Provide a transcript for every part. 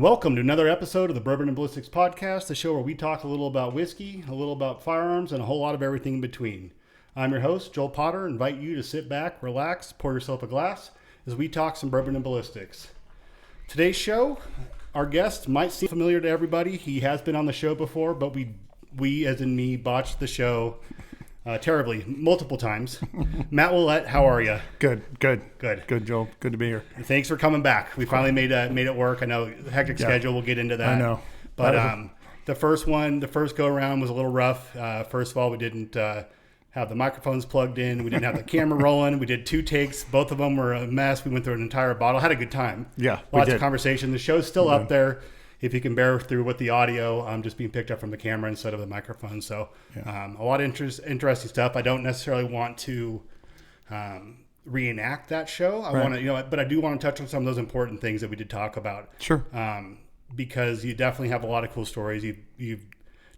welcome to another episode of the Bourbon and Ballistics Podcast, the show where we talk a little about whiskey, a little about firearms, and a whole lot of everything in between. I'm your host, Joel Potter. Invite you to sit back, relax, pour yourself a glass as we talk some bourbon and ballistics. Today's show, our guest might seem familiar to everybody. He has been on the show before, but we as in me, botched the show terribly multiple times. Matt Willette, how are you? Good, Joel. Good to be here. Thanks for coming back. We finally made it work. I know hectic schedule. We'll get into that. I know, but the first go around was a little rough. First of all, we didn't have the microphones plugged in. We didn't have the camera rolling. We did 2 takes. Both of them were a mess. We went through an entire bottle. Had a good time. Yeah, lots of conversation. The show's still up there. If you can bear through with the audio, just being picked up from the camera instead of the microphone. So a lot of interesting stuff. I don't necessarily want to reenact that show. I want to, but I do want to touch on some of those important things that we did talk about. Sure. Because you definitely have a lot of cool stories. You've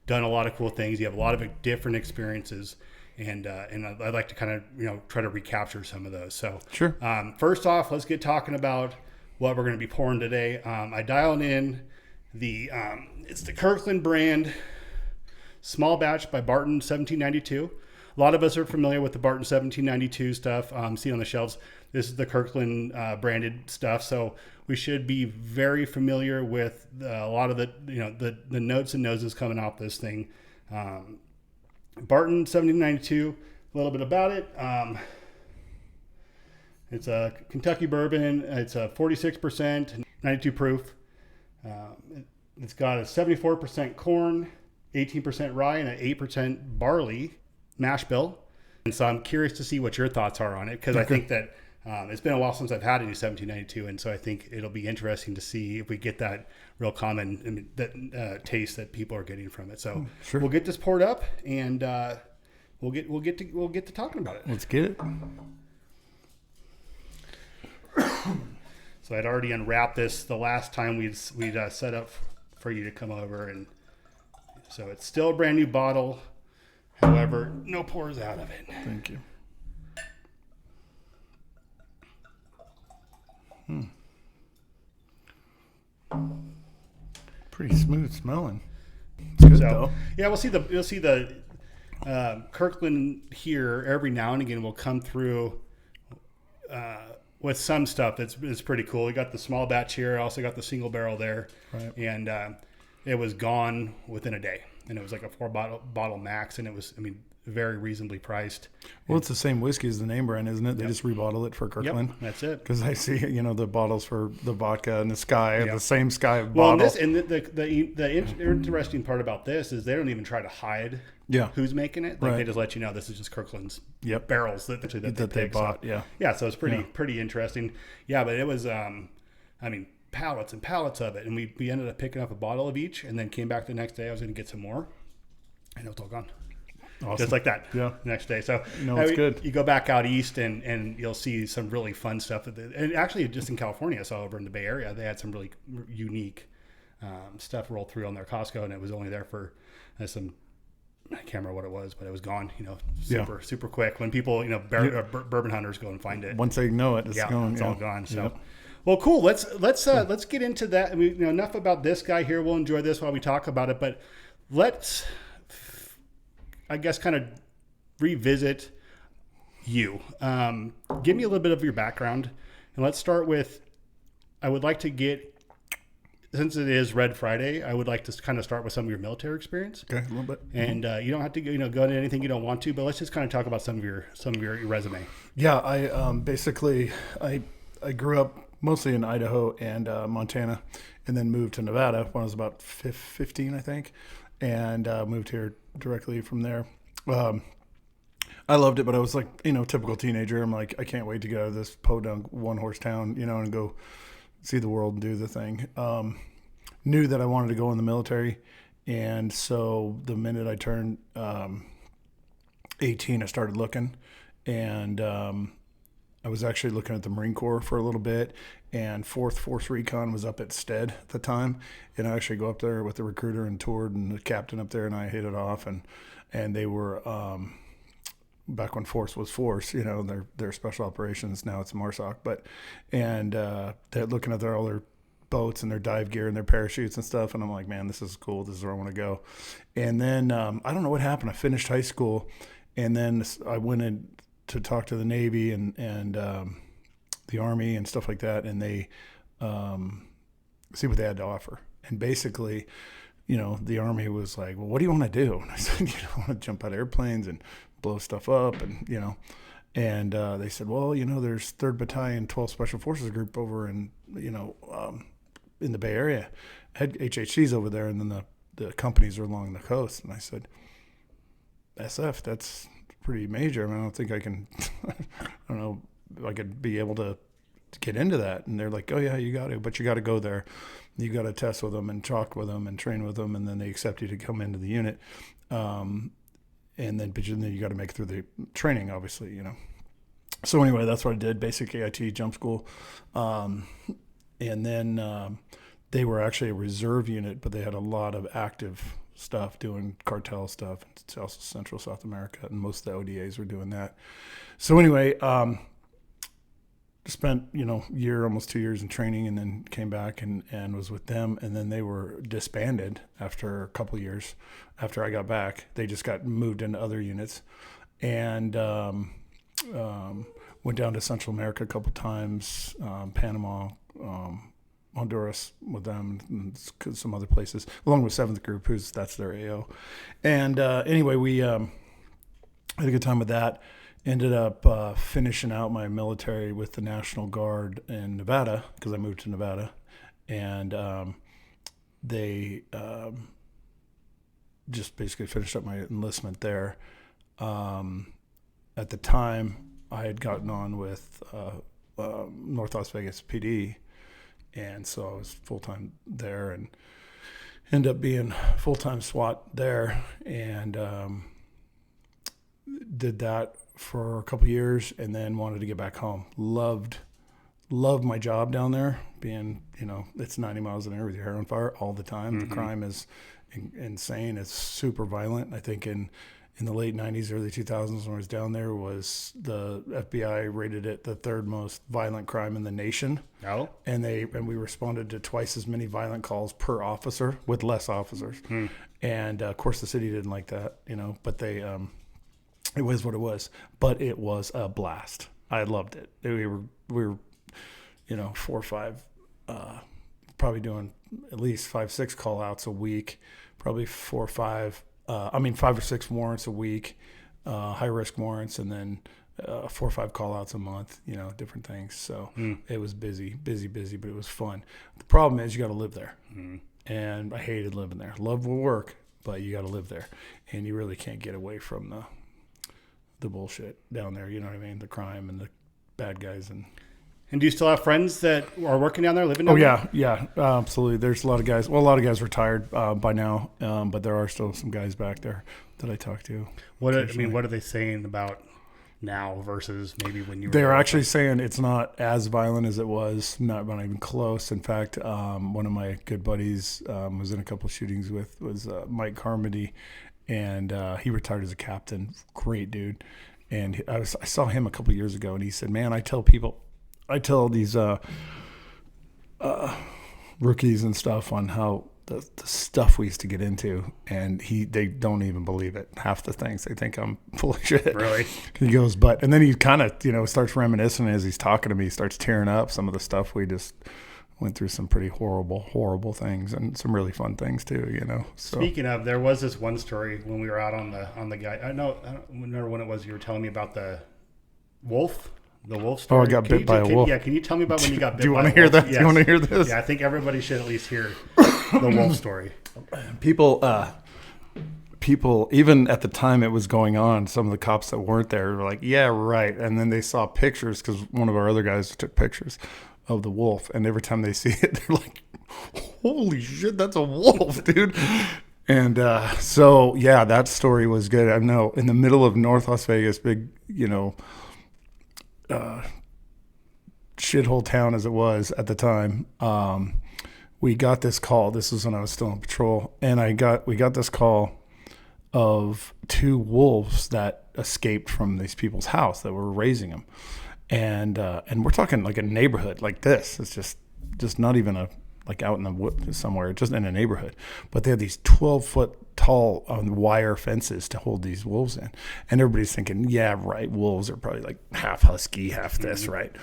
done a lot of cool things. You have a lot of different experiences. And I'd like to kind of, try to recapture some of those. So sure. First off, let's get talking about what we're going to be pouring today. I dialed in it's the Kirkland brand small batch by Barton 1792. A lot of us are familiar with the Barton 1792 stuff seen on the shelves. This is the Kirkland branded stuff, so we should be very familiar with a lot of the notes and noses coming off this thing. Barton 1792, a little bit about it. It's a Kentucky bourbon. It's a 46%, 92 proof. It's got a 74% corn, 18% rye, and an 8% barley mash bill. And so I'm curious to see what your thoughts are on it, because I think that it's been a while since I've had any 1792, and so I think it'll be interesting to see if we get that real common taste that people are getting from it. So sure. We'll get this poured up, and we'll get to talking about it. Let's get it. So I'd already unwrapped this the last time we'd set up for you to come over, and so it's still a brand new bottle. However, no pours out of it. Thank you. Pretty smooth smelling. It's good though. Yeah, you'll see the Kirkland here every now and again will come through with some stuff that's pretty cool. We got the small batch here. I also got the single barrel there, right. And it was gone within a day, and it was like a 4 bottle max, and it was very reasonably priced. Well, it's the same whiskey as the name brand, isn't it? They just rebottle it for Kirkland. Yep, that's it. Because I see, the bottles for the vodka and the Sky, the same Sky bottle. Well, the interesting part about this is they don't even try to hide who's making it. Like they just let you know this is just Kirkland's barrels that they bought. So, so it's pretty interesting. Yeah, but it was pallets and pallets of it, and we ended up picking up a bottle of each, and then came back the next day. I was going to get some more, and it was all gone. Awesome. Just like that. Yeah. Next day. So it's good. You go back out east and you'll see some really fun stuff. And actually, just in California, I saw over in the Bay Area, they had some really unique stuff rolled through on their Costco, and it was only there for some. I can't remember what it was, but it was gone. Super quick. When people, bourbon hunters go and find it. Once they know it, it's gone. It's all gone. So. Well, cool. Let's get into that. Enough about this guy here. We'll enjoy this while we talk about it, but let's, I guess, kind of revisit you. Give me a little bit of your background, and let's start with, I would like to get, since it is Red Friday, I would like to kind of start with some of your military experience. Okay, a little bit. And you don't have to go into anything you don't want to, but let's just kind of talk about some of your resume. Yeah, I basically I grew up mostly in Idaho and Montana, and then moved to Nevada when I was about 15, I think, and moved here directly from there. I loved it, but I was like, typical teenager. I'm like, I can't wait to get out of this podunk 1-horse town, and go see the world and do the thing. Knew that I wanted to go in the military, and so the minute I turned 18, I started looking, and I was actually looking at the Marine Corps for a little bit, and 4th Force Recon was up at Stead at the time, and I actually go up there with the recruiter and toured, and the captain up there and I hit it off, and they were back when Force was Force, their special operations. Now it's MARSOC, they're looking at all their boats and their dive gear and their parachutes and stuff. And I'm like, man, this is cool. This is where I want to go. And then I don't know what happened. I finished high school, and then I went in to talk to the Navy and the Army and stuff like that, and they see what they had to offer. And basically, the Army was like, well, what do you want to do? And I said, I want to jump out of airplanes and blow stuff up, and and they said, well, there's 3rd Battalion 12th Special Forces Group over in in the Bay Area, had HHCs over there, and then the companies are along the coast. And I said, SF, that's pretty major. I mean, I don't think I can I don't know if I could be able to get into that. And they're like, oh yeah, you got to, but you got to go there. You got to test with them and talk with them and train with them, and then they accept you to come into the unit. And then you got to make it through the training, obviously, So anyway, that's what I did, basic AIT jump school. And then they were actually a reserve unit, but they had a lot of active stuff doing cartel stuff in Central South America, and most of the ODAs were doing that. So anyway, spent, year, almost 2 years in training, and then came back and was with them. And then they were disbanded after a couple of years. After I got back, they just got moved into other units, and went down to Central America a couple times, Panama, Honduras with them, and some other places, along with 7th Group, that's their AO. And anyway, we had a good time with that. Ended up finishing out my military with the National Guard in Nevada, because I moved to Nevada. And they just basically finished up my enlistment there. At the time, I had gotten on with North Las Vegas PD, and so I was full-time there, and ended up being full-time SWAT there, and did that for a couple of years, and then wanted to get back home. Loved my job down there, being, it's 90 miles an hour with your hair on fire all the time. Mm-hmm. The crime is insane. It's super violent. I think in the late 90s, early 2000s, when I was down there, was the FBI rated it the 3rd most violent crime in the nation. Oh. And we responded to twice as many violent calls per officer with less officers. Hmm. And of course the city didn't like that, but they, it was what it was, but it was a blast. I loved it. We were 4 or 5, probably doing at least 5-6 call outs a week, probably 4 or 5, 5 or 6 warrants a week, high risk warrants, and then 4 or 5 call outs a month, different things. So It was busy, but it was fun. The problem is you got to live there. And I hated living there. Love will work, but you got to live there, and you really can't get away from the bullshit down there. You know what I mean? The crime and the bad guys. And do you still have friends that are working down there, living down there? Yeah, absolutely. There's a lot of guys. Well, a lot of guys retired by now, but there are still some guys back there that I talk to. What are they saying about now versus maybe when you were They're actually saying it's not as violent as it was, not even close. In fact, one of my good buddies was in a couple of shootings was Mike Carmody, and he retired as a captain. Great dude. And I saw him a couple of years ago, and he said, man, I tell these rookies and stuff on how the stuff we used to get into, and they don't even believe it. Half the things, they think I'm full of shit. Really? He goes, and then he kind of starts reminiscing as he's talking to me. He starts tearing up some of the stuff we just went through, some pretty horrible things, and some really fun things too, So. Speaking of, there was this one story when we were out on the guy. I don't remember when it was. You were telling me about the wolf. The wolf story. Oh, I got bit by a wolf. Yeah, can you tell me about when you got bit by a wolf? Do you want to hear that? Yes. Do you want to hear this? Yeah, I think everybody should at least hear the wolf story. People, even at the time it was going on, some of the cops that weren't there were like, yeah, right. And then they saw pictures, because one of our other guys took pictures of the wolf, and every time they see it, they're like, holy shit, that's a wolf, dude. And so, yeah, that story was good. I know, in the middle of North Las Vegas, big, shithole town as it was at the time, we got this call. This was when I was still on patrol, and we got this call of 2 wolves that escaped from these people's house that were raising them, and we're talking like a neighborhood like this. It's just not even like out in the wood somewhere, just in a neighborhood. But they had these 12-foot tall wire fences to hold these wolves in. And everybody's thinking, yeah, right, wolves are probably like half husky, half this, right?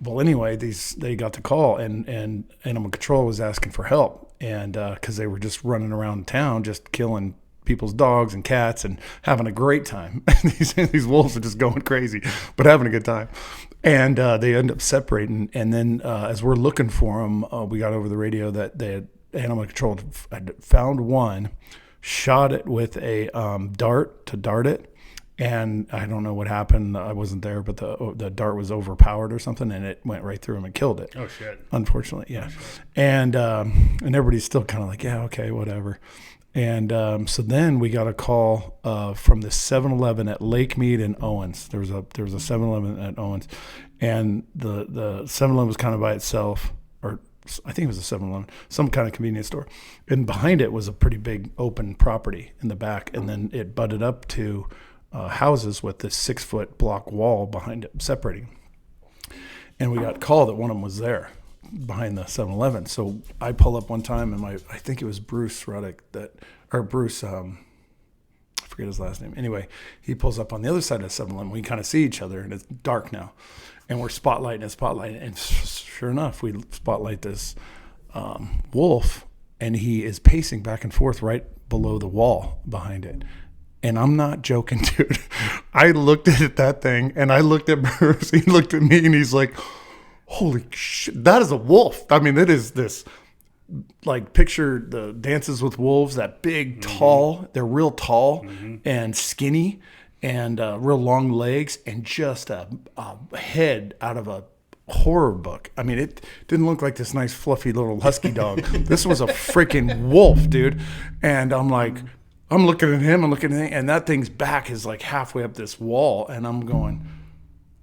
Well, anyway, they got the call, and Animal Control was asking for help, and because they were just running around town, just killing people's dogs and cats and having a great time. These wolves are just going crazy, but having a good time. And they end up separating. And then as we're looking for them, we got over the radio that Animal Control had found one, shot it with a dart to dart it. And I don't know what happened. I wasn't there, but the dart was overpowered or something, and it went right through him and killed it. Oh, shit. Unfortunately, yeah. Oh, shit. And everybody's still kind of like, yeah, okay, whatever. And so then we got a call from the 7-Eleven at Lake Mead and Owens. There was a 7-Eleven at Owens, and the 7-Eleven was kind of by itself, or I think it was a 7-Eleven, some kind of convenience store. And behind it was a pretty big open property in the back, and then it butted up to houses with this 6-foot block wall behind it separating. And we got called that one of them was there behind the 7-Eleven. So I pull up one time, and I think it was Bruce Ruddick I forget his last name. Anyway, he pulls up on the other side of the 7-Eleven. We kind of see each other, and it's dark now. And we're spotlighting, and sure enough, we spotlight this wolf, and he is pacing back and forth right below the wall behind it. And I'm not joking, dude. I looked at that thing, and I looked at Bruce. He looked at me, and he's like, holy shit, that is a wolf. I mean, it is this, like, picture the Dances with Wolves, that big, tall, they're real tall and skinny and real long legs and just a head out of a horror book. I mean, it didn't look like this nice, fluffy little husky dog. This was a freaking wolf, dude. And I'm like, I'm looking at him, and that thing's back is like halfway up this wall, and I'm going,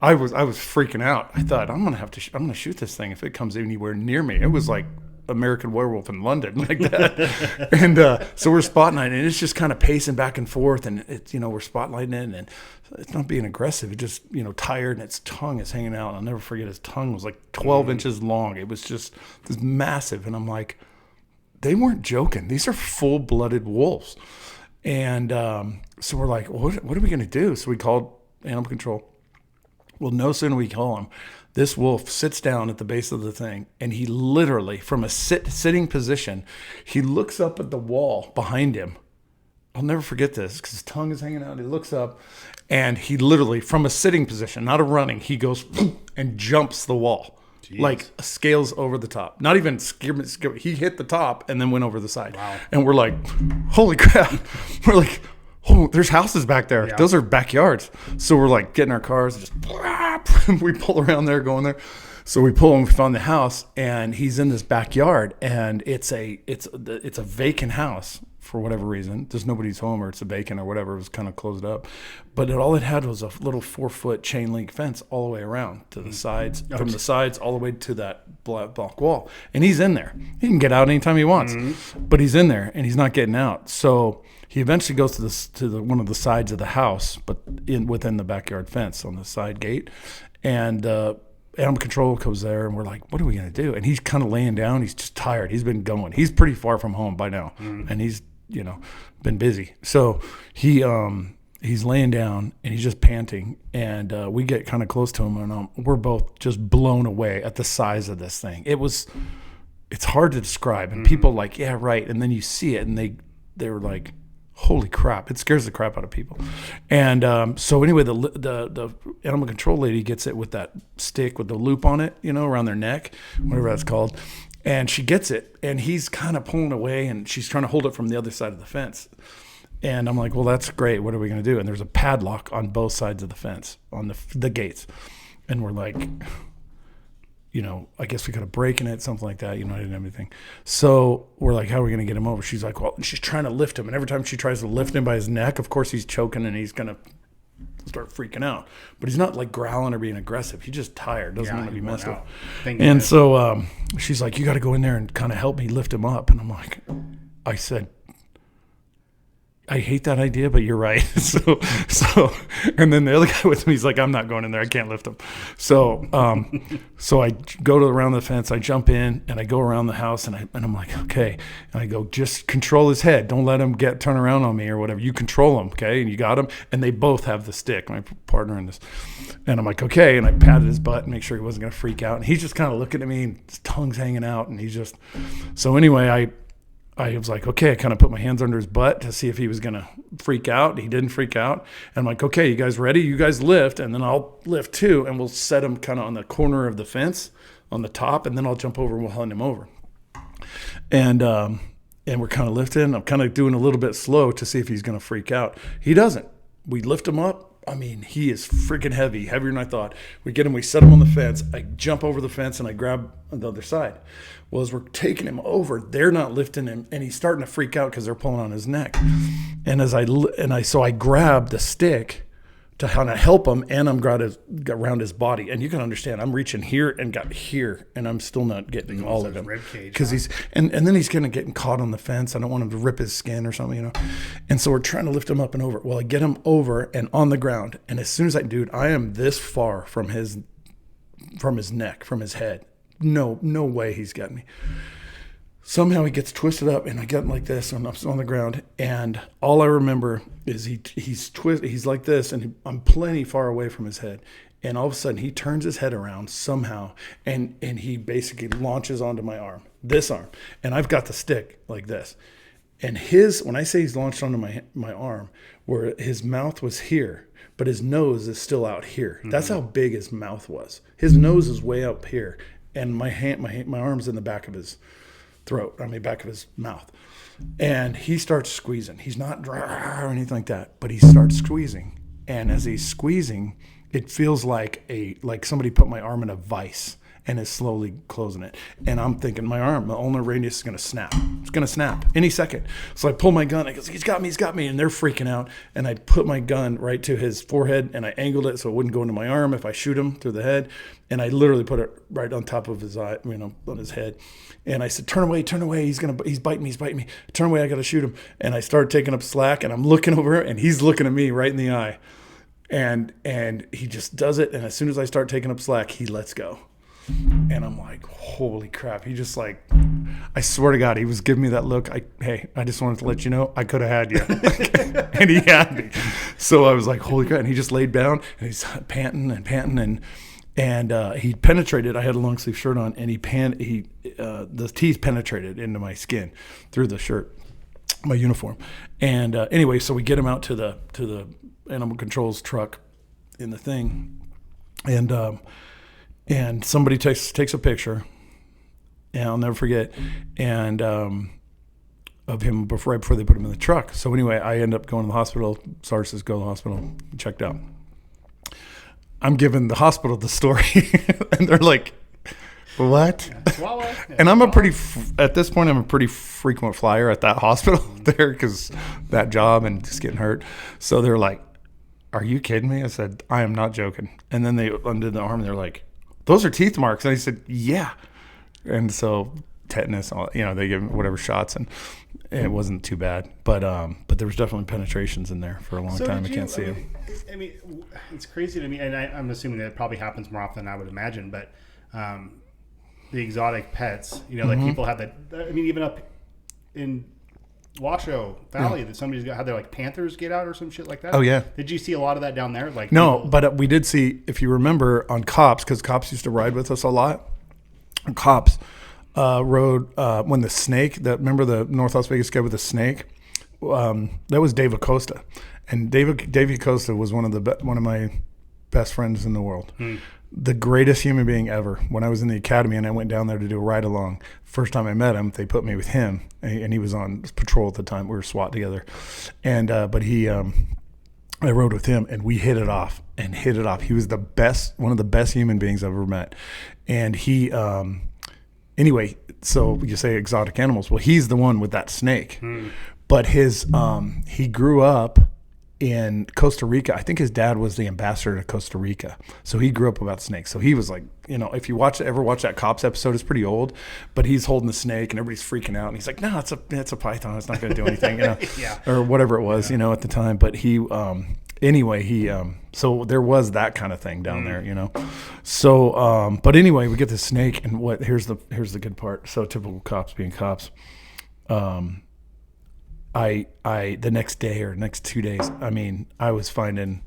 I was freaking out. I thought I'm gonna shoot this thing if it comes anywhere near me. It was like American Werewolf in London, like that. And so we're spotlighting it, and it's just kind of pacing back and forth, and it's, we're spotlighting it, and it's not being aggressive. It just, tired, and its tongue is hanging out. I'll never forget, his tongue was like 12 inches long. It was just this massive, and I'm like, they weren't joking. These are full-blooded wolves. And so we're like, what are we going to do? So we called Animal Control. Well, no sooner we call him, this wolf sits down at the base of the thing, and he literally, from a sitting position, he looks up at the wall behind him. I'll never forget this because his tongue is hanging out. He looks up, and he literally, from a sitting position, not a running, he goes and jumps the wall. Jeez. Like scales over the top. Not even he hit the top and then went over the side. Wow. And we're like, holy crap. We're like, oh, there's houses back there. Yeah. Those are backyards. So we're like getting our cars, just we pull around there, going there. So we pull him, we found the house, and he's in this backyard, and it's a vacant house for whatever reason. There's nobody's home, or it's a vacant or whatever. It was kind of closed up. But all it had was a little 4-foot chain link fence all the way around to the sides, from the sides all the way to that block wall. And he's in there. He can get out anytime he wants, but he's in there, and he's not getting out. So he eventually goes to one of the sides of the house, but within the backyard fence on the side gate. And Animal Control goes there, and we're like, what are we going to do? And he's kind of laying down. He's just tired. He's been going. He's pretty far from home by now, and he's been busy. So he's laying down, and he's just panting. And we get kind of close to him, and we're both just blown away at the size of this thing. It's hard to describe. And people like, yeah, right. And then you see it, and they were like, holy crap, it scares the crap out of people. And so anyway, the Animal Control lady gets it with that stick with the loop on it, around their neck, whatever that's called. And she gets it, and he's kind of pulling away, and she's trying to hold it from the other side of the fence. And I'm like, well, that's great. What are we going to do? And there's a padlock on both sides of the fence, on the gates. And we're like, I guess we got a break in it, something like that. I didn't have anything. So we're like, how are we going to get him over? She's like, well, she's trying to lift him. And every time she tries to lift him by his neck, of course he's choking and he's going to start freaking out. But he's not like growling or being aggressive. He's just tired, doesn't want to be messed with. And so she's like, you got to go in there and kind of help me lift him up. And I'm like, I said, I hate that idea, but you're right. So, and then the other guy with me, he's like, I'm not going in there. I can't lift him. So, so I go around the fence, I jump in and I go around the house and I'm like, okay. And I go, just control his head. Don't let him turn around on me or whatever. You control him. Okay. And you got him. And they both have the stick, my partner in this. And I'm like, okay. And I patted his butt and make sure he wasn't going to freak out. And he's just kind of looking at me and his tongue's hanging out. And he's just, so anyway, I was like, okay, I kind of put my hands under his butt to see if he was going to freak out. He didn't freak out. And I'm like, okay, you guys ready? You guys lift, and then I'll lift too, and we'll set him kind of on the corner of the fence on the top, and then I'll jump over and we'll hand him over. And we're kind of lifting. I'm kind of doing a little bit slow to see if he's going to freak out. He doesn't. We lift him up. I mean, he is freaking heavy, heavier than I thought. We get him, we set him on the fence. I jump over the fence and I grab the other side. Well, as we're taking him over, they're not lifting him, and he's starting to freak out because they're pulling on his neck. And so I grab the stick to kind of help him, and I'm around his body. And you can understand, I'm reaching here and got here, and I'm still not getting all of him because he's and then he's kind of getting caught on the fence. I don't want him to rip his skin or something, And so we're trying to lift him up and over. Well, I get him over and on the ground, and as soon as I am this far from his neck, from his head. No way he's got me. Somehow he gets twisted up, and I get him like this, and I'm on the ground. And all I remember is he's like this, and I'm plenty far away from his head. And all of a sudden, he turns his head around somehow, and he basically launches onto my arm, this arm, and I've got the stick like this. And when I say he's launched onto my arm, where his mouth was here, but his nose is still out here. Mm-hmm. That's how big his mouth was. His nose is way up here. And my arm's in the back of his throat, back of his mouth. And he starts squeezing. He's not dry or anything like that, but he starts squeezing. And as he's squeezing, it feels like somebody put my arm in a vise and is slowly closing it. And I'm thinking my arm, the ulnar radius is going to snap. It's going to snap any second. So I pull my gun. I go, he's got me. And they're freaking out. And I put my gun right to his forehead, and I angled it so it wouldn't go into my arm if I shoot him through the head. And I literally put it right on top of his eye, on his head. And I said, turn away. He's biting me. Turn away. I got to shoot him. And I started taking up slack, and I'm looking over, and he's looking at me right in the eye. And he just does it. And as soon as I start taking up slack, he lets go. And I'm like, holy crap. He just I swear to God, he was giving me that look. I just wanted to let you know I could have had you. And he had me. So I was like, holy crap. And he just laid down, and he's panting and he penetrated. I had a long sleeve shirt on, and the teeth penetrated into my skin through the shirt, my uniform. And anyway, so we get him out to the animal control's truck in the thing. And somebody takes a picture, and I'll never forget, and of him right before they put him in the truck. So anyway, I end up going to the hospital. Sarge says, go to the hospital, checked out. I'm giving the hospital the story, and they're like, what? Yeah. And at this point, I'm a pretty frequent flyer at that hospital there because that job and just getting hurt. So they're like, are you kidding me? I said, I am not joking. And then they undid the arm, and they're like, those are teeth marks. And I said, yeah. And so tetanus, they give him whatever shots, and it wasn't too bad. But there was definitely penetrations in there for a long time. I can't see them. It's crazy to me, and I'm assuming that it probably happens more often than I would imagine, but the exotic pets, like people have that. Even up in Washoe Valley, that somebody's had their panthers get out or some shit like that. Oh yeah. Did you see a lot of that down there? No, but we did see, if you remember, on Cops, because Cops used to ride with us a lot. Cops rode when the snake. Remember the North Las Vegas guy with the snake? That was Dave Acosta, and Dave Acosta was one of my best friends in the world. The greatest human being ever. When I was in the academy and I went down there to do a ride along, first time I met him, they put me with him, and he was on patrol at the time. We were SWAT together, and but I rode with him, and we hit it off. He was one of the best human beings I've ever met, and he anyway. So you say exotic animals. Well, he's the one with that snake, but he grew up in Costa Rica. I think his dad was the ambassador to Costa Rica. So he grew up about snakes. So he was like, if you ever watch that Cops episode, it's pretty old, but he's holding the snake and everybody's freaking out. And he's like, no, it's a python. It's not going to do anything, yeah. or whatever it was, at the time. But he, so there was that kind of thing down there, So, but anyway, we get the snake, and here's the good part. So typical cops being cops. The next day or next 2 days, I was finding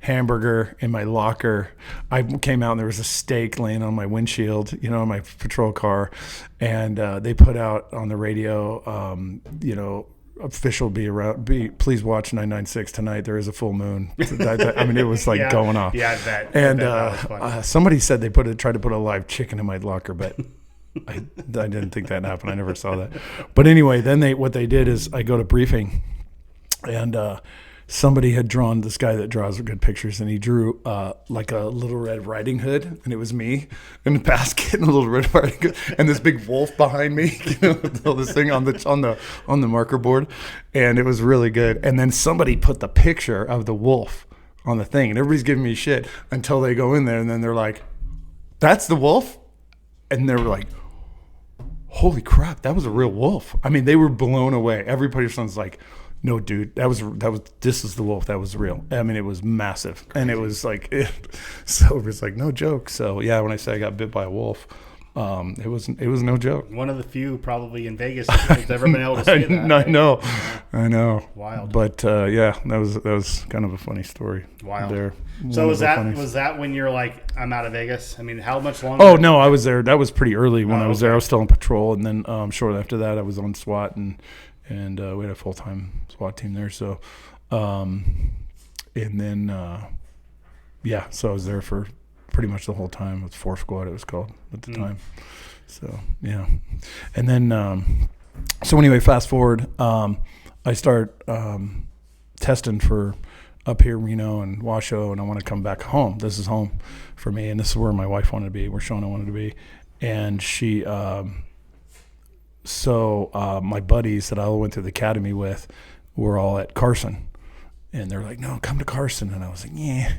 hamburger in my locker. I came out and there was a steak laying on my windshield, in my patrol car. And they put out on the radio, official please watch 996 tonight. There is a full moon. It was like going off. Yeah, I bet. And somebody said they tried to put a live chicken in my locker, but I didn't think that happened. I never saw that. But anyway, then what they did is I go to briefing, and somebody had drawn, this guy that draws good pictures, and he drew like a Little Red Riding Hood, and it was me in the basket and a Little Red Riding Hood, and this big wolf behind me, this thing on the marker board, and it was really good. And then somebody put the picture of the wolf on the thing, and everybody's giving me shit until they go in there, and then they're like, "That's the wolf," and they were like, holy crap, that was a real wolf. They were blown away. Everybody was like, no, dude, this is the wolf. That was real. It was massive. Crazy. And it was like, so it was like no joke. So yeah, when I say I got bit by a wolf, it was no joke. One of the few probably in Vegas that's ever been able to say that. I know. Wild. But yeah, that was kind of a funny story. Wild. There. So was that when you're like, I'm out of Vegas? How much longer? Oh no, I was there. That was pretty early when I was there. I was still on patrol, and then shortly after that, I was on SWAT, and we had a full-time SWAT team there. So, and then yeah, so I was there for pretty much the whole time. It was 4 Squad, it was called at the time. So yeah, and then so anyway, fast forward, I start testing for up here, Reno and Washoe, and I want to come back home. This is home for me, and this is where my wife wanted to be, where Shauna wanted to be. And she, my buddies that I went to the academy with were all at Carson, and they're like, no, come to Carson. And I was like, yeah,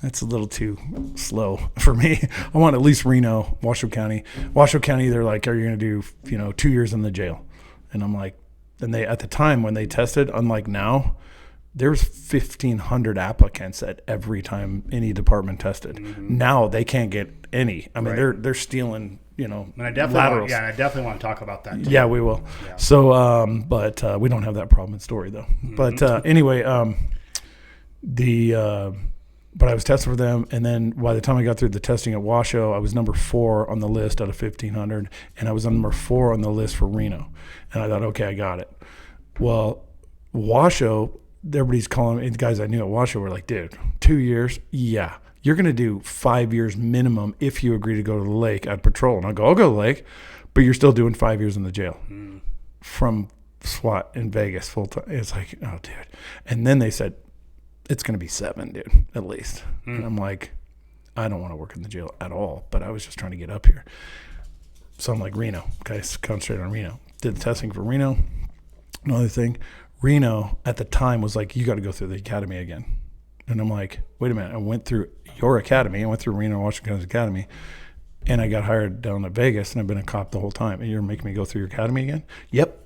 that's a little too slow for me. I want at least Reno, Washoe County. Washoe County, they're like, are you going to do, 2 years in the jail? And I'm like, and they, at the time when they tested, unlike now, there's 1,500 applicants at every time any department tested. Mm-hmm. Now they can't get any. Right. They're stealing, and I definitely want to talk about that too. Yeah, we will. Yeah. So, but we don't have that problem in Storey though. Mm-hmm. But anyway, but I was testing for them, and then by the time I got through the testing at Washoe, I was number 4 on the list out of 1,500, and I was number 4 on the list for Reno. And I thought, okay, I got it. Well, Washoe, everybody's calling me, the guys I knew at Washoe were like, dude, 2 years? Yeah. You're going to do 5 years minimum if you agree to go to the lake at patrol. And I go, I'll go to the lake, but you're still doing 5 years in the jail from SWAT in Vegas full time. It's like, oh, dude. And then they said, it's going to be 7, dude, at least. And I'm like, I don't want to work in the jail at all, but I was just trying to get up here. So I'm like, Reno. Okay, concentrate on Reno. Did the testing for Reno. Another thing, Reno at the time was like, you got to go through the academy again. And I'm like, wait a minute. I went through your academy. I went through Reno, Washington Academy, and I got hired down at Vegas, and I've been a cop the whole time. And you're making me go through your academy again? Yep.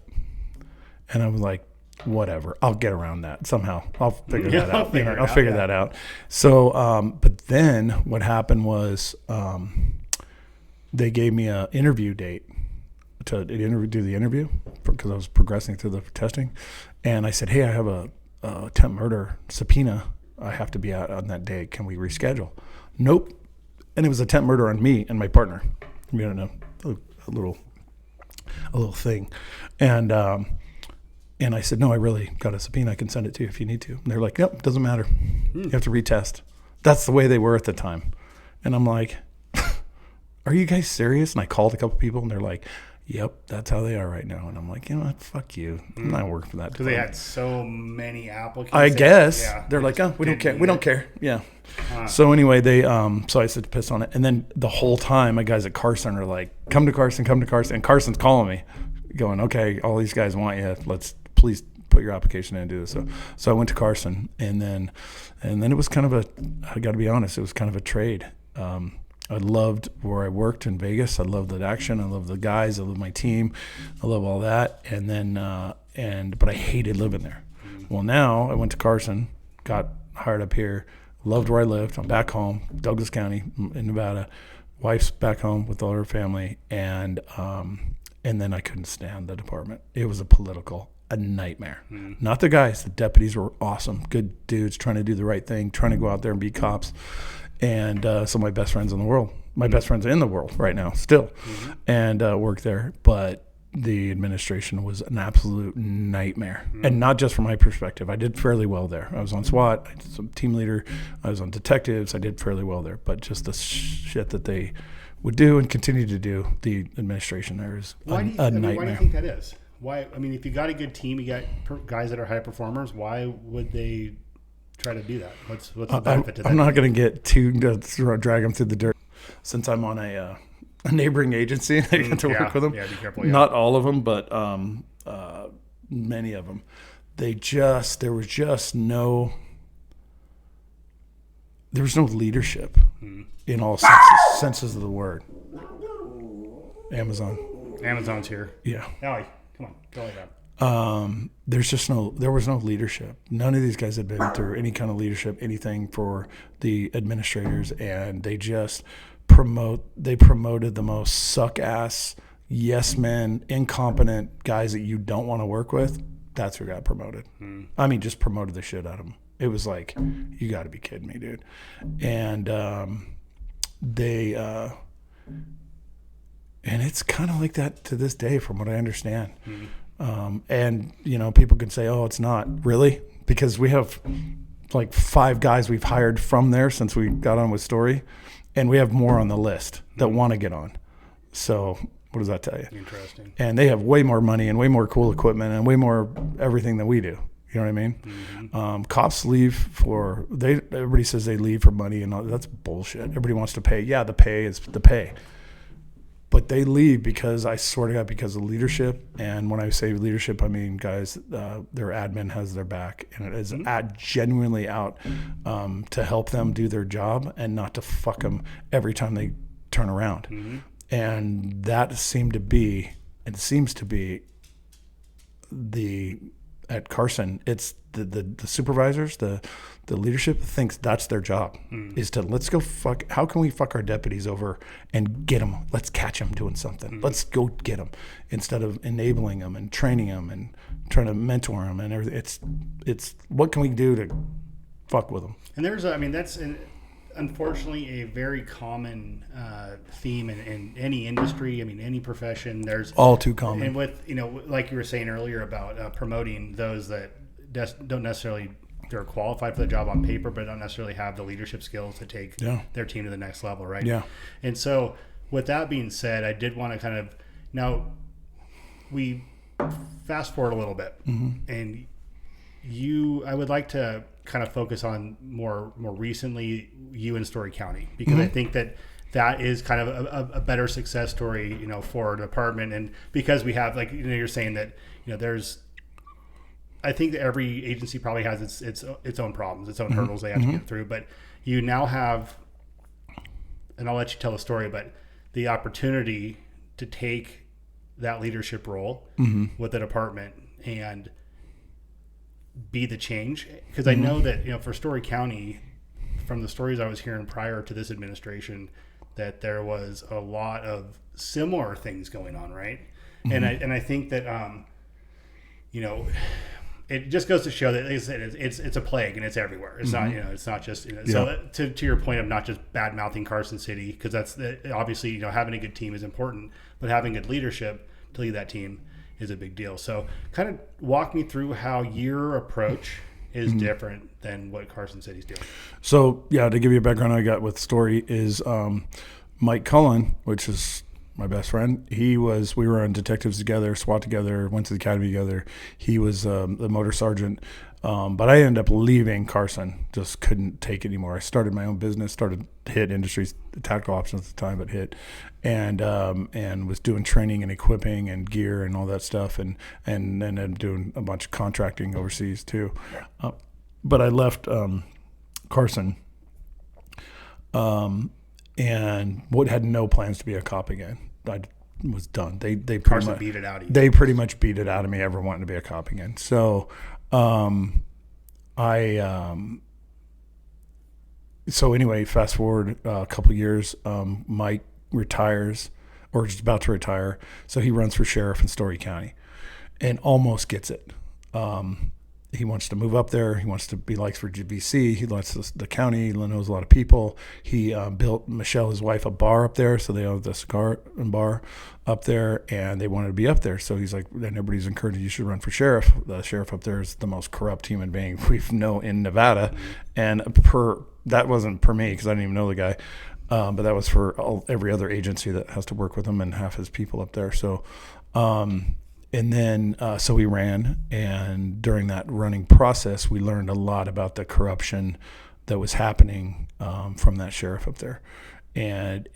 And I was like, whatever. I'll get around that somehow. I'll figure that out. I'll figure that out. So, but then what happened was they gave me an interview date to do the interview because I was progressing through the testing. And I said, hey, I have a attempt murder subpoena. I have to be out on that day. Can we reschedule? Nope. And it was attempt murder on me and my partner. We had a little thing. And I said, no, I really got a subpoena. I can send it to you if you need to. And they're like, yep, doesn't matter. You have to retest. That's the way they were at the time. And I'm like, are you guys serious? And I called a couple people, and they're like, yep, that's how they are right now. And I'm like, you know what? Fuck you. I'm not working for that. Because they had so many applicants. I guess. Yeah, they're like, oh, we don't care. We don't care. Yeah. So anyway, they so I said to piss on it. And then the whole time, my guys at Carson are like, come to Carson. And Carson's calling me, going, okay, all these guys want you. Let's please put your application in and do this. So I went to Carson, and then it was kind of I got to be honest, it was kind of a trade. I loved where I worked in Vegas. I loved the action. I loved the guys. I loved my team. I love all that. And then, but I hated living there. Well, now I went to Carson, got hired up here, loved where I lived. I'm back home, Douglas County in Nevada. Wife's back home with all her family, and then I couldn't stand the department. It was a nightmare. Not the guys. The deputies were awesome, good dudes, trying to do the right thing, trying to go out there and be cops. And some of my best friends in the world, right now, still, and work there. But the administration was an absolute nightmare, and not just from my perspective. I did fairly well there. I was on SWAT, I was a team leader, I was on detectives. I did fairly well there, but just the shit that they would do and continue to do, the administration there is a nightmare. Why do you think that is? Why? I mean, if you got a good team, you got guys that are high performers. Why would they try to do that? What's the benefit to that? I'm not going to get drag them through the dirt, since I'm on a neighboring agency. I get to work with them. Yeah, be careful. Not all of them, but many of them. There was no leadership in all senses of the word. Amazon's here. Yeah. Allie, come on, go like that. There was no leadership. None of these guys had been through any kind of leadership, anything for the administrators, and they just promoted the most suck ass, yes men, incompetent guys that you don't want to work with. That's who got promoted. I mean, just promoted the shit out of them. It was like, you got to be kidding me, dude. And and it's kind of like that to this day, from what I understand. And people can say, "Oh, it's not really," because we have like 5 guys we've hired from there since we got on with Storey, and we have more on the list that want to get on. So what does that tell you? Interesting. And they have way more money and way more cool equipment and way more everything than we do. You know what I mean? Cops leave everybody says they leave for money, and all, that's bullshit. Everybody wants to pay. Yeah, the pay is the pay. But they leave because because of leadership. And when I say leadership, I mean guys, their admin has their back, and it is genuinely out to help them do their job and not to fuck them every time they turn around. And that seems to be at Carson. It's the supervisors, the leadership thinks that's their job, is to how can we fuck our deputies over and get them? Let's catch them doing something. Let's go get them, instead of enabling them and training them and trying to mentor them and everything. It's what can we do to fuck with them? And that's unfortunately a very common theme in any industry. I mean, any profession. There's all too common. And with like you were saying earlier about promoting those that don't necessarily, they're qualified for the job on paper, but don't necessarily have the leadership skills to take their team to the next level, right? Yeah. And so, with that being said, I did want to kind of, now we fast forward a little bit, and I would like to kind of focus on more recently you in Storey County, because I think that is kind of a better success story, for the department, and because we have, like, you're saying that there's, I think that every agency probably has its own problems, its own hurdles they have to get through. But you now have, and I'll let you tell the story, but the opportunity to take that leadership role with the department and be the change. Because I know that, for Storey County, from the stories I was hearing prior to this administration, that there was a lot of similar things going on, right? And I think that, it just goes to show that, like I said, it's a plague, and it's everywhere. It's not, it's not just, So to your point of not just bad mouthing Carson City, because that's obviously, having a good team is important, but having good leadership to lead that team is a big deal. So kind of walk me through how your approach is different than what Carson City's doing. So to give you a background, I got with Storey is Mike Cullen, which is my best friend. We were on detectives together, SWAT together, went to the academy together. He was the motor sergeant. But I ended up leaving Carson, just couldn't take it anymore. I started my own business, started HIIT Industries, tactical options at the time, but HIIT, and was doing training and equipping and gear and all that stuff, and then doing a bunch of contracting overseas too. But I left Carson, and had no plans to be a cop again. I was done. They pretty much beat it out of you. They pretty much beat it out of me ever wanting to be a cop again. So. So anyway, fast forward a couple of years, Mike retires, or just about to retire. So he runs for sheriff in Storey County and almost gets it. He wants to move up there. He wants to be liked for GBC. He likes the county. He knows a lot of people. He built Michelle, his wife, a bar up there. So they own the cigar and bar up there, and they wanted to be up there. So he's like, and everybody's encouraging, you should run for sheriff. The sheriff up there is the most corrupt human being we've known in Nevada. And that wasn't per me because I didn't even know the guy. But that was for every other agency that has to work with him and half his people up there. So, and then, so we ran, and during that running process, we learned a lot about the corruption that was happening from that sheriff up there. And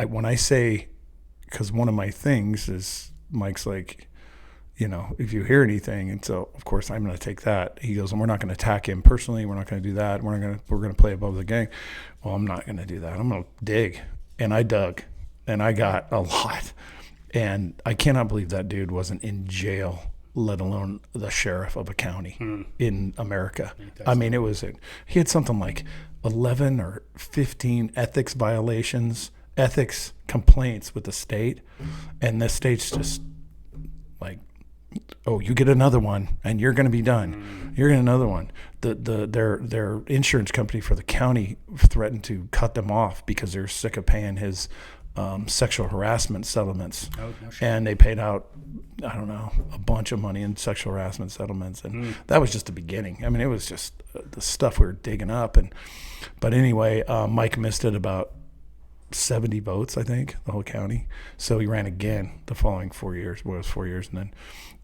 when I say, because one of my things is Mike's like, if you hear anything, and so of course I'm going to take that. He goes, and we're not going to attack him personally. We're not going to do that. We're going to play above the gang. Well, I'm not going to do that. I'm going to dig, and I dug, and I got a lot. And I cannot believe that dude wasn't in jail, let alone the sheriff of a county in America. I mean, he had something like 11 or 15 ethics violations, ethics complaints with the state. And the state's just like, oh, you get another one and you're going to be done. You're going to another one. Their insurance company for the county threatened to cut them off because they're sick of paying his sexual harassment settlements. Oh, no shit. And they paid out, I don't know, a bunch of money in sexual harassment settlements. And that was just the beginning. I mean, it was just the stuff we were digging up. But anyway, Mike missed it about 70 votes, I think, the whole county. So he ran again the following 4 years. Well, it was 4 years.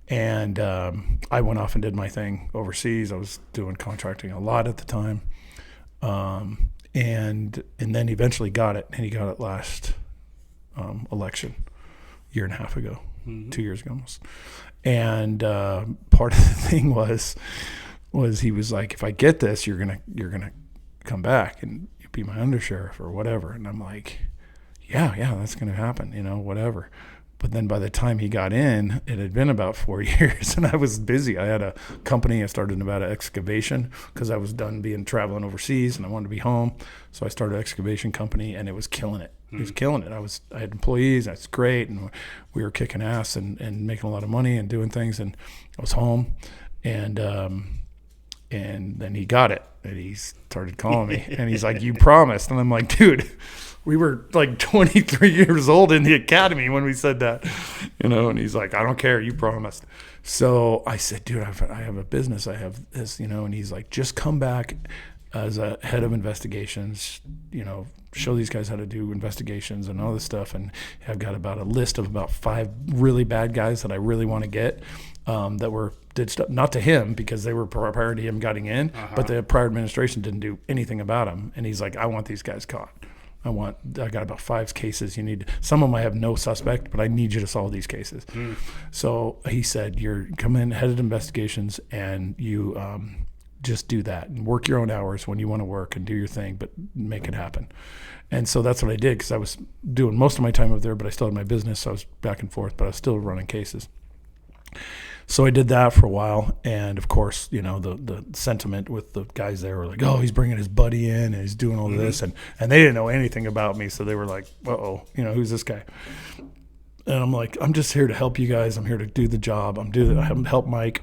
And I went off and did my thing overseas. I was doing contracting a lot at the time. And then eventually got it. And he got it last election, year and a half ago, 2 years ago almost. And part of the thing was he was like, if I get this, you're gonna come back and be my undersheriff or whatever. And I'm like, yeah, that's gonna happen, whatever. But then by the time he got in, it had been about 4 years, and I was busy. I had a company. I started Nevada Excavation because I was done traveling overseas, and I wanted to be home. So I started an excavation company, and it was killing it. It was killing it. I had employees. That's great, and we were kicking ass and making a lot of money and doing things. And I was home, and then he got it, and he started calling me, and he's like, "You promised," and I'm like, "Dude." We were like 23 years old in the academy when we said that, and he's like, I don't care. You promised. So I said, dude, I have a business. I have this, and he's like, just come back as a head of investigations, show these guys how to do investigations and all this stuff. And I've got about a list of about 5 really bad guys that I really want to get that did stuff, not to him because they were prior to him getting in, but the prior administration didn't do anything about him. And he's like, I want these guys caught. I got about 5 cases. Some of them I have no suspect, but I need you to solve these cases. So he said, you're come in, head of investigations, and you just do that and work your own hours when you want to work and do your thing, but make it happen. And so that's what I did because I was doing most of my time up there, but I still had my business. So I was back and forth, but I was still running cases. So I did that for a while, and of course, the sentiment with the guys there were like, "Oh, he's bringing his buddy in, and he's doing all this," and they didn't know anything about me, so they were like, "Uh-oh, who's this guy?" And I'm like, "I'm just here to help you guys. I'm here to do the job. I help Mike.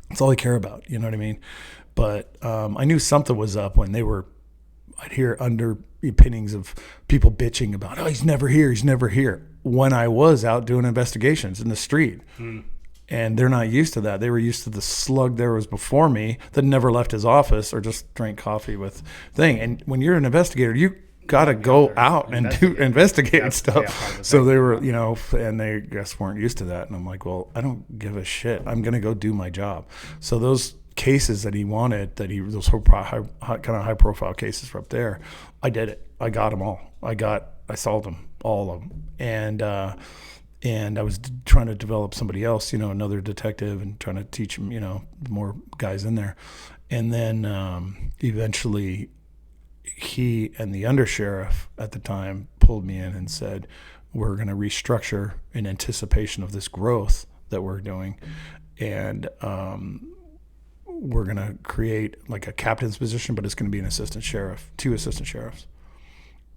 That's all I care about." You know what I mean? But I knew something was up when I'd hear underpinnings of people bitching about, "Oh, he's never here. He's never here." When I was out doing investigations in the street. And they're not used to that. They were used to the slug there was before me that never left his office or just drank coffee with thing. And when you're an investigator, got to go out and investigate That's stuff. So they were, and they guess weren't used to that. And I'm like, well, I don't give a shit. I'm going to go do my job. So those cases that he wanted, those kind of high profile cases were up there, I did it. I got them all. I solved them, all of them. And I was trying to develop somebody else, another detective, and trying to teach him, more guys in there. And then eventually he and the undersheriff at the time pulled me in and said, we're going to restructure in anticipation of this growth that we're doing. And we're going to create like a captain's position, but it's going to be an assistant sheriff, 2 assistant sheriffs.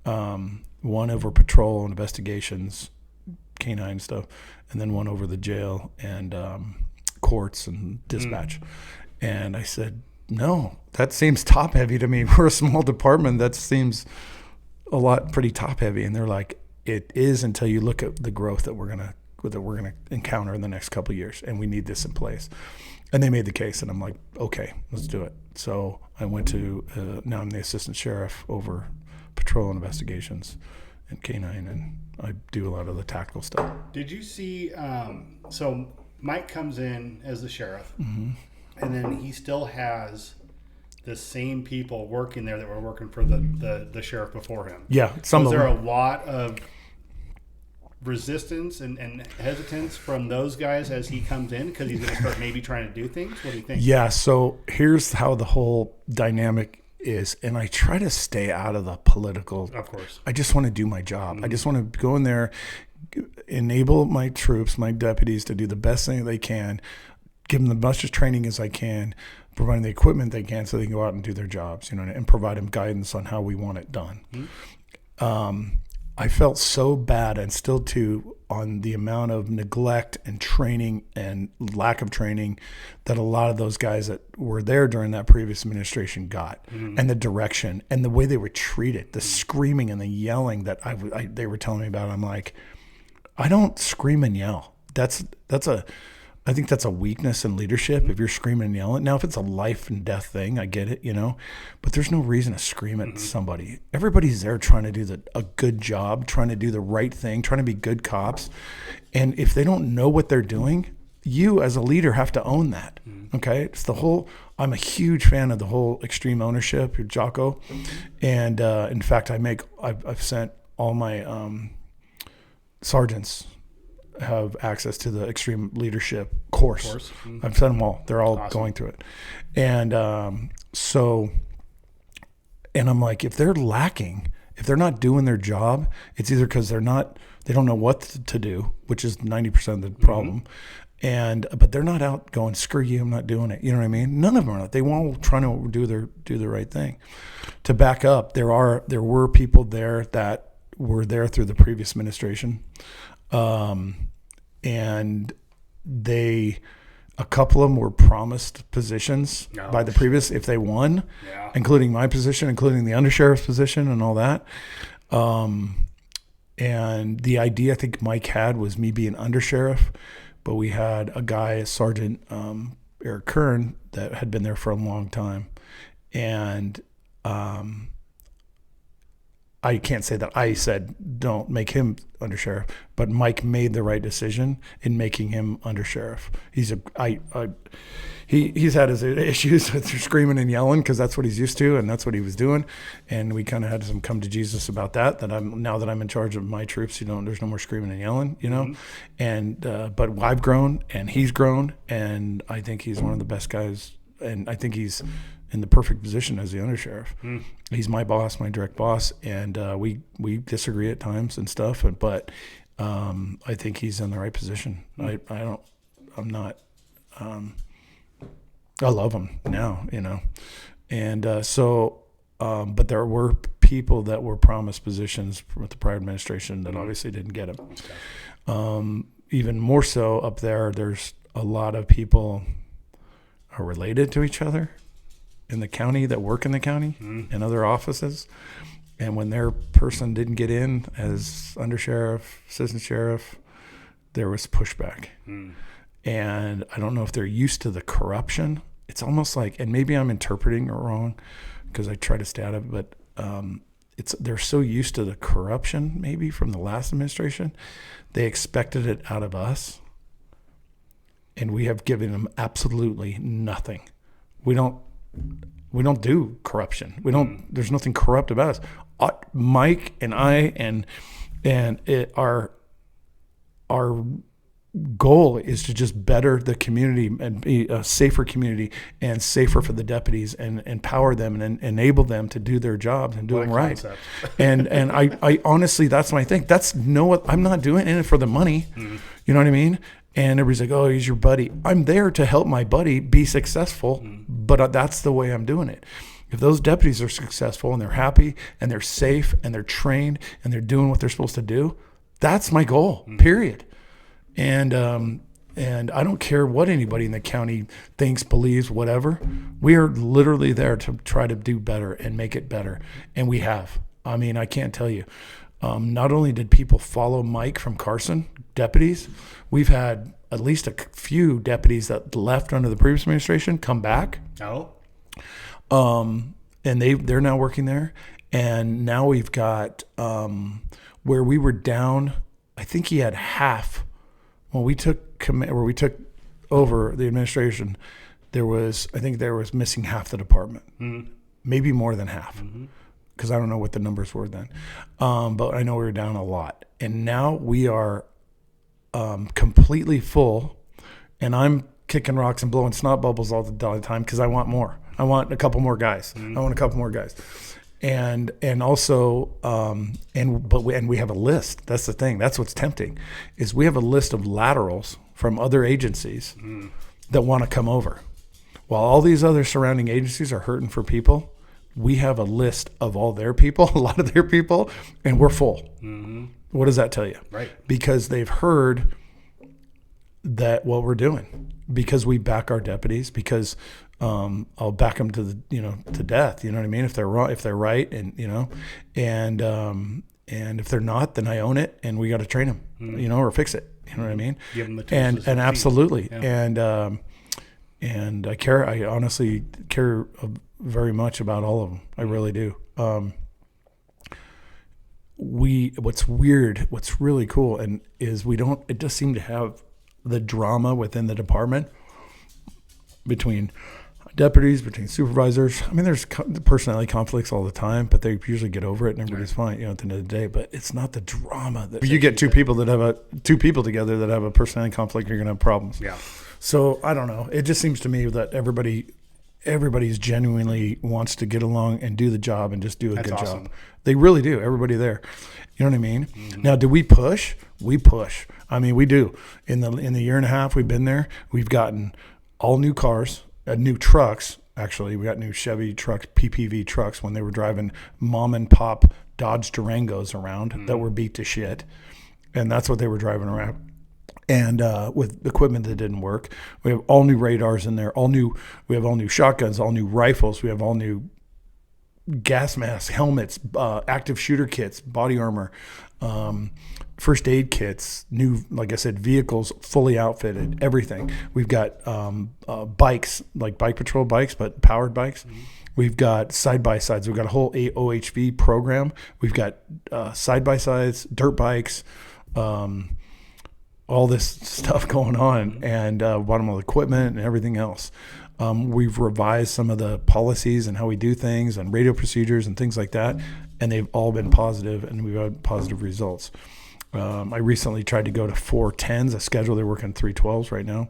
One over patrol and investigations, canine stuff, and then one over the jail and courts and dispatch. And I said, no, that seems top heavy to me. We're a small department. That seems pretty top heavy. And they're like, it is until you look at the growth that we're gonna encounter in the next couple of years, and we need this in place. And they made the case, and I'm like, okay, let's do it. So I went to now I'm the assistant sheriff over patrol and investigations and canine, and I do a lot of the tactical stuff. Did you see? So Mike comes in as the sheriff, and then he still has the same people working there that were working for the sheriff before him. Yeah, Was there a lot of resistance and hesitance from those guys as he comes in because he's going to start maybe trying to do things? What do you think? Yeah, so here's how the whole dynamic is, and I try to stay out of the political. Of course. I just want to do my job. I just want to go in there, enable my troops, my deputies to do the best thing they can, give them the much training as I can, providing the equipment they can so they can go out and do their jobs, and provide them guidance on how we want it done. I felt so bad, and still too, on the amount of neglect and training and lack of training that a lot of those guys that were there during that previous administration got, and the direction and the way they were treated, the screaming and the yelling that they were telling me about. I'm like, I don't scream and yell. I think that's a weakness in leadership if you're screaming and yelling. Now, if it's a life and death thing, I get it, but there's no reason to scream at somebody. Everybody's there trying to do a good job, trying to do the right thing, trying to be good cops. And if they don't know what they're doing, you as a leader have to own that. Okay. It's I'm a huge fan of the whole extreme ownership, your Jocko. And in fact, I've sent all my sergeants have access to the extreme leadership course. I've sent them all. They're all awesome. Going through it. And and I'm like, if they're lacking, if they're not doing their job, it's either because they don't know what to do, which is 90% of the problem. But they're not out going, screw you, I'm not doing it. You know what I mean? None of them are not. They were all trying to do the right thing. To back up, there were people there that were there through the previous administration. And a couple of them were promised positions by the previous, if they won, including my position, including the undersheriff's position and all that. And the idea I think Mike had was me being undersheriff, but we had a guy, Sergeant Eric Kern, that had been there for a long time. And I can't say that I said don't make him undersheriff, but Mike made the right decision in making him undersheriff. He's had his issues with screaming and yelling because that's what he's used to and that's what he was doing, and we kind of had some come to Jesus about that. Now that I'm in charge of my troops, there's no more screaming and yelling, And but I've grown and he's grown, and I think he's one of the best guys, and I think he's in the perfect position as the undersheriff. He's my boss, my direct boss, and we disagree at times and stuff, but I think he's in the right position. I love him now, and but there were people that were promised positions with the prior administration that obviously didn't get them. Even more so up there's a lot of people are related to each other in the county that work in the county and other offices. And when their person didn't get in as undersheriff, assistant sheriff, there was pushback. And I don't know if they're used to the corruption. It's almost like, and maybe I'm interpreting it wrong because I try to stay out of it, but they're so used to the corruption maybe from the last administration, they expected it out of us, and we have given them absolutely nothing. We don't do corruption. There's nothing corrupt about us. Mike and I our goal is to just better the community and be a safer community and safer for the deputies and empower them and enable them to do their jobs and do them right. and I honestly, that's my thing. I'm not doing it for the money. You know what I mean? And everybody's like, oh, he's your buddy. I'm there to help my buddy be successful, but that's the way I'm doing it. If those deputies are successful and they're happy and they're safe and they're trained and they're doing what they're supposed to do, that's my goal, period. And I don't care what anybody in the county thinks, believes, whatever. We are literally there to try to do better and make it better. And we have. I mean, I can't tell you. Not only did people follow Mike from Carson, deputies, we've had at least a few deputies that left under the previous administration come back. Oh. And they're now working there. And now we've got where we were down, I think he had half. When we took over the administration, there was missing half the department, maybe more than half, because I don't know what the numbers were then. But I know we were down a lot, and now we are completely full, and I'm kicking rocks and blowing snot bubbles all the time because I want more. I want a couple more guys. And also, we have a list. That's the thing. That's what's tempting, is we have a list of laterals from other agencies that want to come over. While all these other surrounding agencies are hurting for people, we have a list of all their people, a lot of their people, and we're full. What does that tell you? Right. Because they've heard that what we're doing, because we back our deputies, because I'll back them to death. You know what I mean? If they're wrong, if they're right, and and if they're not, then I own it, and we got to train them, or fix it. You know what I mean? Give them the tools and absolutely, yeah. and I honestly care very much about all of them. I really do. What's weird, what's really cool, and is it does seem to have the drama within the department between deputies, between supervisors. I mean, there's personality conflicts all the time, but they usually get over it and everybody's fine, at the end of the day. But it's not the drama that you get two people together that have a personality conflict, you're gonna have problems. Yeah. So I don't know. It just seems to me that everybody's genuinely wants to get along and do the job and just do a good awesome. job. They really do. Everybody there. You know what I mean? Now, do we push? We push. I mean, we do. In the year and a half we've been there, we've gotten all new cars, new trucks. Actually, we got new Chevy trucks, PPV trucks, when they were driving mom and pop Dodge Durangos around that were beat to shit. And that's what they were driving around. And with equipment that didn't work. We have all new radars in there, we have all new shotguns, all new rifles, we have all new gas masks, helmets, active shooter kits, body armor, first aid kits, new, like I said, vehicles fully outfitted, everything. We've got bikes, like bike patrol bikes, but powered bikes. We've got side-by-sides. We've got a whole OHV program. We've got side-by-sides, dirt bikes, all this stuff going on, and bottom of equipment and everything else. We've revised some of the policies and how we do things and radio procedures and things like that, and they've all been positive, and we've had positive results. I recently tried to go to 410s, a schedule. They're working 312s right now,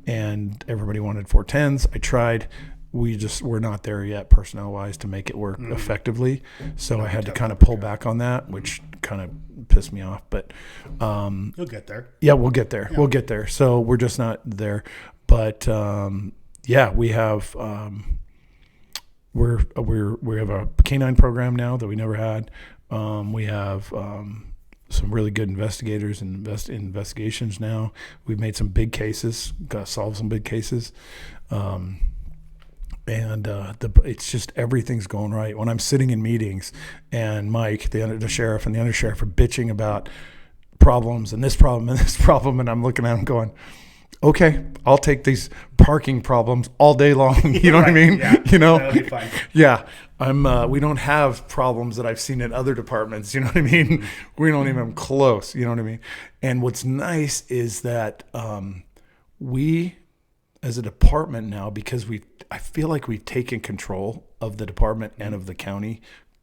and everybody wanted 410s. I tried. We're not there yet personnel-wise to make it work effectively, so I had to kind of pull back on that, which kind of pissed me off. But you'll get there. Yeah, we'll get there. Yeah. We'll get there. So we're just not there. But yeah, we have we have a canine program now that we never had. We have some really good investigators and investigations now. We've made some big cases, solved some big cases. And it's just everything's going right. When I'm sitting in meetings and Mike, the sheriff, and the undersheriff are bitching about problems and this problem and this problem, and I'm looking at them going, okay, I'll take these parking problems all day long. You know what I mean? Yeah, you know? that'll be fine. Yeah. We don't have problems that I've seen in other departments. You know what I mean? We don't even close. You know what I mean? And what's nice is that we, as a department now, because I feel like we've taken control of the department and of the county,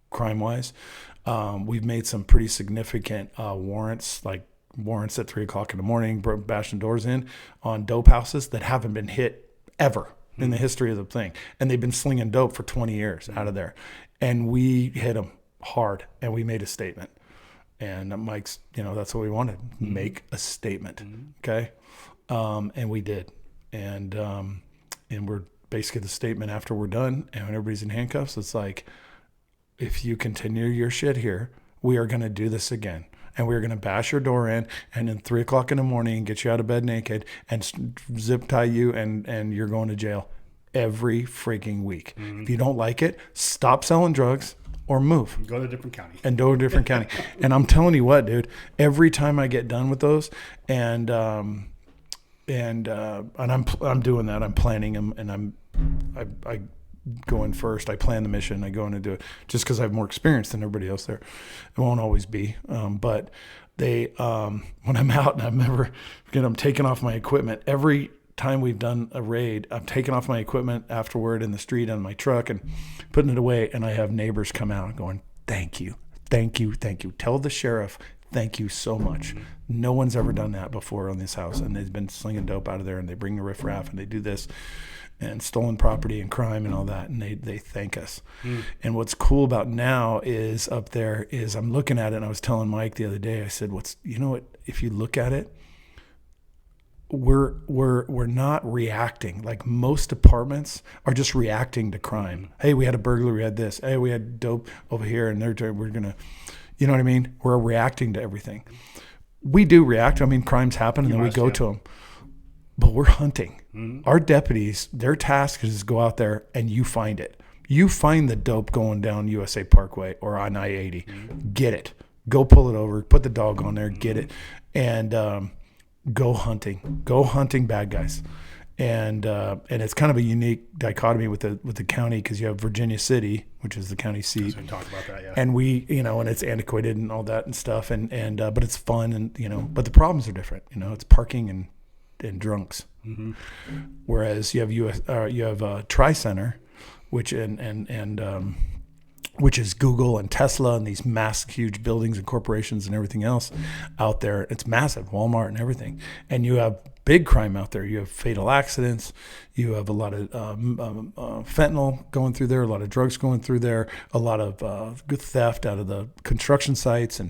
crime-wise. We've made some pretty significant warrants, like warrants at 3:00 in the morning, bashing doors in on dope houses that haven't been hit ever in the history of the thing. And they've been slinging dope for 20 years out of there. And we hit them hard, and we made a statement. And Mike's, that's what we wanted. Make a statement. Okay. And we did. And we're basically the statement after we're done and when everybody's in handcuffs, it's like, if you continue your shit here, we are going to do this again. And we're going to bash your door in and then 3:00 in the morning get you out of bed naked and zip tie you and you're going to jail every freaking week. If you don't like it, stop selling drugs or move. Go to a different county. And go to a different county. And I'm telling you what, dude, every time I get done with those and I'm doing that. I'm planning them and I go in first. I plan the mission. I go in and do it just because I have more experience than everybody else there. It won't always be. But they, when I'm out and I remember, I'm taking off my equipment every time we've done a raid, I'm taking off my equipment afterward in the street on my truck and putting it away. And I have neighbors come out going, thank you. Thank you. Thank you. Tell the sheriff, thank you so much. No one's ever done that before on this house. And they've been slinging dope out of there and they bring the riffraff and they do this and stolen property and crime and all that. And they thank us. And what's cool about now is up there is I'm looking at it and I was telling Mike the other day, I said, what, if you look at it, we're not reacting. Like most departments are just reacting to crime. Hey, we had a burglary, we had this. Hey, we had dope over here and we're going to, you know what I mean? We're reacting to everything. We do react. I mean, crimes happen and then we go to them. But we're hunting. Our deputies, their task is to go out there and you find it. You find the dope going down USA Parkway or on I-80. Get it. Go pull it over. Put the dog on there. Get it. And go hunting. Go hunting bad guys. And it's kind of a unique dichotomy with the county because you have Virginia City, which is the county seat. So we talked about that, yeah. And we, and it's antiquated and all that and stuff. And but it's fun and but the problems are different. It's parking and drunks. Whereas you have Tri-Center, which which is Google and Tesla and these massive, huge buildings and corporations and everything else out there. It's massive, Walmart and everything. And you have big crime out there. You have fatal accidents. You have a lot of fentanyl going through there, a lot of drugs going through there, a lot of good theft out of the construction sites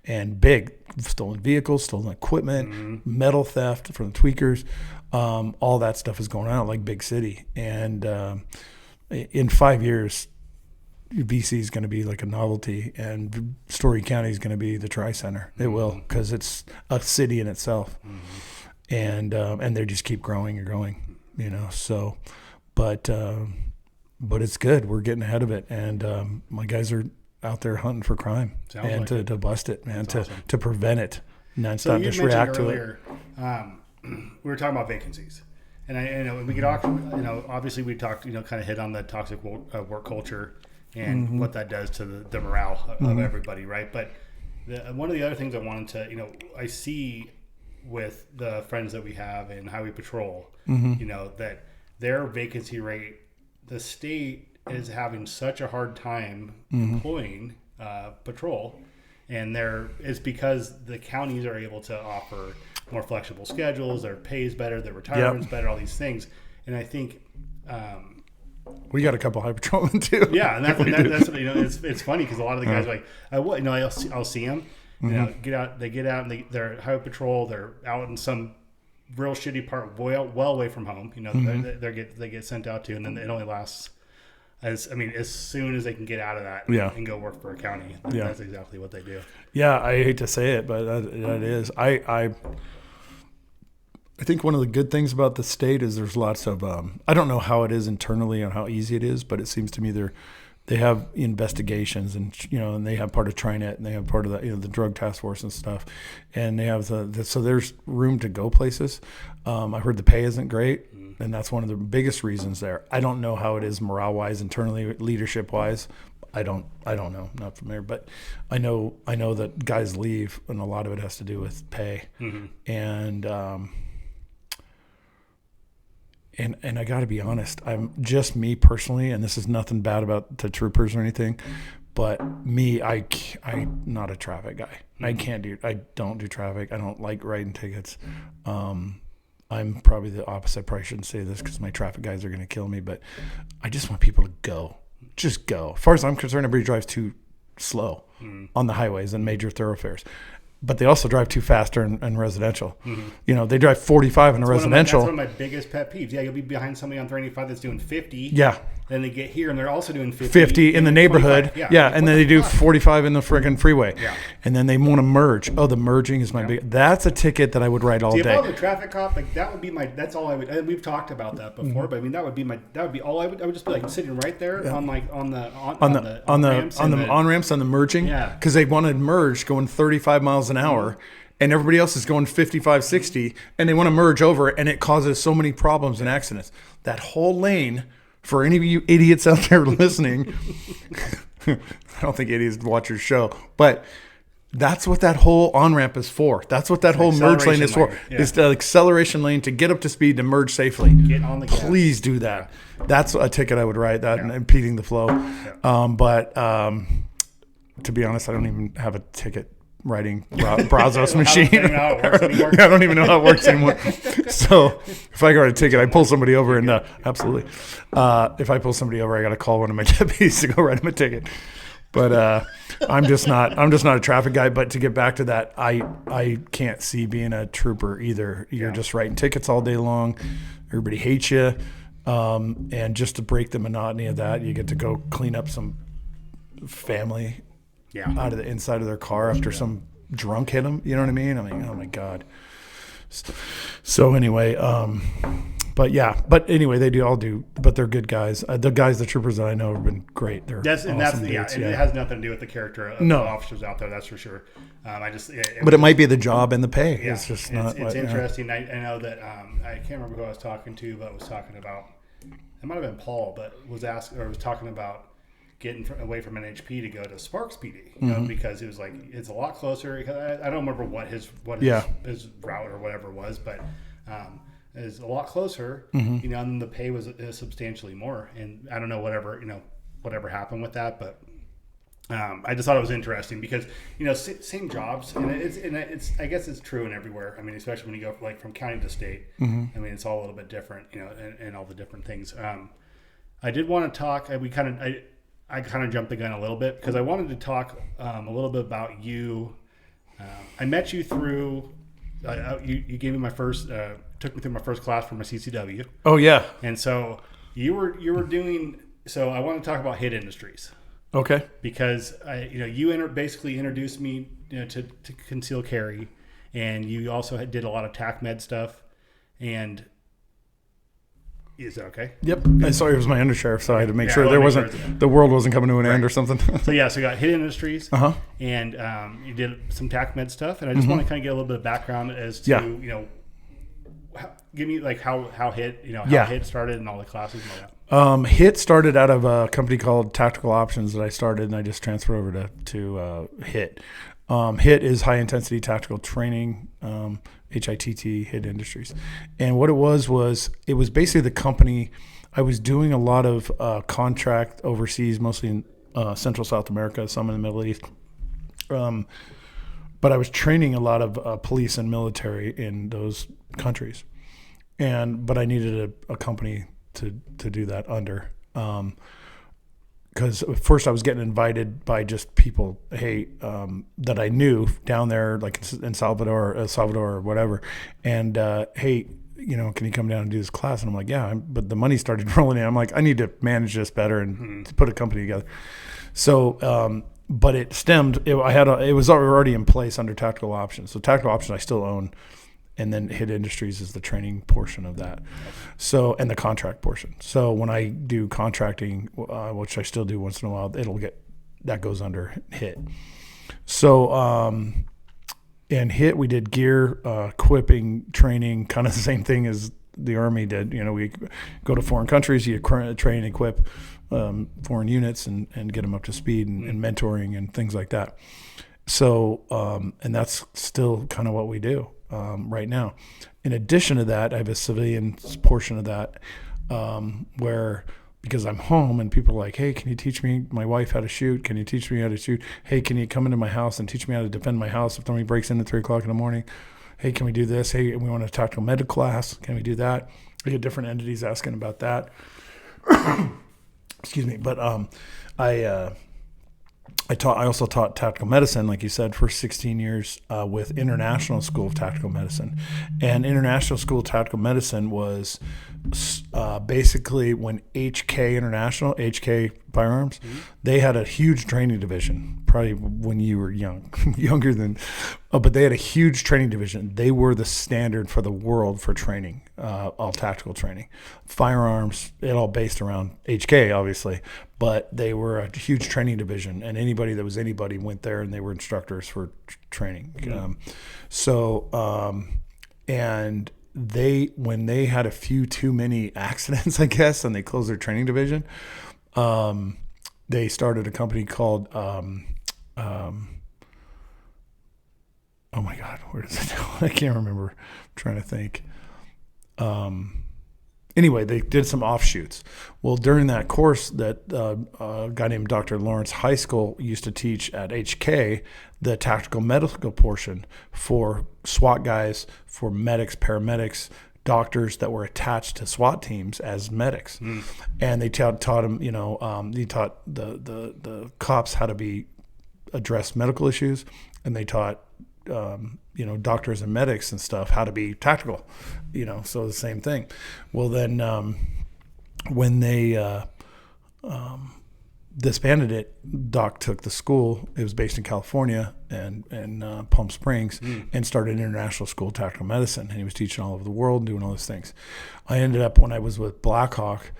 and big stolen vehicles, stolen equipment, metal theft from the tweakers. All that stuff is going on like big city. And in 5 years, BC is going to be like a novelty, and Storey County is going to be the Tri-Center. It will, because it's a city in itself, and they just keep growing and growing, So, but it's good. We're getting ahead of it, and my guys are out there hunting for crime to bust it, man, to prevent it, not just react to it. We were talking about vacancies, and we could obviously we talked, kind of hit on the toxic work culture. And what that does to the morale of everybody, right? But one of the other things I wanted to, I see with the friends that we have and how we patrol, that their vacancy rate, the state is having such a hard time employing patrol, and it's because the counties are able to offer more flexible schedules, their pay's better, their retirement's better, all these things, and I think. We got a couple high patrolmen too. Yeah, and that's what, it's funny because a lot of the guys are like, I'll see them, get out. They get out and they're highway patrol. They're out in some real shitty part, well away from home. They get sent out to, and then it only lasts as soon as they can get out of that and go work for a county. That's exactly what they do. Yeah, I hate to say it, but that is. I think one of the good things about the state is there's lots of I don't know how it is internally and how easy it is, but it seems to me they have investigations and and they have part of TriNet and they have part of the drug task force and stuff, and they have so there's room to go places. I heard the pay isn't great, And that's one of the biggest reasons there. I don't know how it is morale-wise, internally, leadership-wise. I don't know. I'm not familiar, but I know that guys leave, and a lot of it has to do with pay. And I got to be honest. I'm just me personally, and this is nothing bad about the troopers or anything, but me, I'm not a traffic guy. I don't do traffic. I don't like writing tickets. I'm probably the opposite. I probably shouldn't say this because my traffic guys are going to kill me, but I just want people to go. Just go. As far as I'm concerned, everybody drives too slow on the highways and major thoroughfares. But they also drive too fast in residential. You know, they drive 45 in a residential. That's one of my biggest pet peeves. Yeah, you'll be behind somebody on 35 that's doing 50. Yeah. Then they get here and they're also doing 50 in the neighborhood. Yeah. And then they do 45 in the friggin' freeway. Yeah. And then they want to merge. Oh, the merging is my big. That's a ticket that I would write all day. If I was a traffic cop, like that would be that's all I would. And we've talked about that before, but I mean that would be all I would. I would just be like sitting right there on the on-ramps on the merging. Yeah. Because they want to merge going 35 miles an hour. And everybody else is going 55, 60, and they want to merge over, and it causes so many problems and accidents. That whole lane, for any of you idiots out there listening, I don't think idiots watch your show, but that's what that whole on-ramp is for. That's what that whole merge lane is for. Yeah. It's the acceleration lane to get up to speed to merge safely. Get on the gas. Please do that. Yeah. That's a ticket I would write, that and impeding the flow. Yeah. But to be honest, I don't even have a ticket writing Brazos machine. I don't even know how it works anymore. So if I got a ticket, I pull somebody over and absolutely. If I pull somebody over, I got to call one of my deputies to go write them a ticket. But I'm just not a traffic guy. But to get back to that, I can't see being a trooper either. You're just writing tickets all day long. Everybody hates you. And just to break the monotony of that, you get to go clean up some family out of the inside of their car after some drunk hit them. You know what I mean? I mean, oh my God. So anyway, but anyway, they all do, but they're good guys. The troopers that I know have been great. They're awesome dudes. It has nothing to do with the character of the officers out there. That's for sure. It might be the job and the pay. Yeah, it's just not. It's interesting. I know that I can't remember who I was talking to, but was talking about. It might have been Paul, but was talking about getting away from NHP to go to Sparks PD, because it was like it's a lot closer. I don't remember what his route or whatever was, but is a lot closer. And then the pay was substantially more. And I don't know whatever happened with that, but I just thought it was interesting because same jobs, and it's I guess it's true in everywhere. I mean, especially when you go like from county to state. I mean, it's all a little bit different, and all the different things. I did want to talk. I kind of jumped the gun a little bit because I wanted to talk a little bit about you. I met you through. You gave me my first. Took me through my first class for my CCW. Oh yeah. And so you were doing. So I want to talk about HIIT Industries. Okay. Because you basically introduced me to concealed carry, and you also did a lot of TAC med stuff, and. Is that okay? Yep. I saw it was my undersheriff, so I had to make sure the world wasn't coming to an end or something. So you got HIIT Industries, and you did some TAC med stuff, and I just want to kind of get a little bit of background as to give me like how HIIT HIIT started and all the classes and all that. HIIT started out of a company called Tactical Options that I started, and I just transferred over to HIIT. HIIT is high intensity tactical training. HIIT, HIIT Industries. And what it was it was basically the company. I was doing a lot of contract overseas, mostly in Central South America, some in the Middle East. But I was training a lot of police and military in those countries. But I needed a company to do that under. Because at first I was getting invited by just people, that I knew down there, like in Salvador or whatever. And, hey, can you come down and do this class? And I'm like, yeah, but the money started rolling in. I'm like, I need to manage this better and to put a company together. So, but it stemmed, it was already in place under Tactical Options. So Tactical Options I still own. And then HIIT Industries is the training portion of that. So, and the contract portion. So when I do contracting, which I still do once in a while, that goes under HIIT. So, in HIIT, we did gear, equipping, training, kind of the same thing as the Army did. We go to foreign countries, you train, equip foreign units, and get them up to speed, and mentoring and things like that. So, and that's still kind of what we do right now. In addition to that, I have a civilian portion of that where, because I'm home and people are like, hey, can you teach me, my wife, how to shoot? Can you teach me how to shoot? Hey, can you come into my house and teach me how to defend my house if somebody breaks in at 3 o'clock in the morning? Hey, can we do this? Hey, we want a tactical medical class. Can we do that? I get different entities asking about that. Excuse me. But I also taught tactical medicine, like you said, for 16 years with International School of Tactical Medicine. And International School of Tactical Medicine was basically when HK Firearms, they had a huge training division, probably when you were younger than, but they had a huge training division. They were the standard for the world for training, all tactical training. Firearms, it all based around HK, obviously, but they were a huge training division, and anybody that was anybody went there, and they were instructors for training. And when they had a few too many accidents, I guess, and they closed their training division, they started a company called, oh my God, where does it go? I can't remember. I'm trying to think. Anyway, they did some offshoots. Well, during that course, that a guy named Dr. Lawrence High School used to teach at HK, the tactical medical portion for SWAT guys, for medics, paramedics, doctors that were attached to SWAT teams as medics. And they taught them, he taught the cops how to address medical issues, and they taught doctors and medics and stuff how to be tactical, so the same thing. Well, then when they disbanded it, Doc took the school. It was based in California and Palm Springs, and started International School of Tactical Medicine. And he was teaching all over the world and doing all those things. I ended up, when I was with Blackhawk,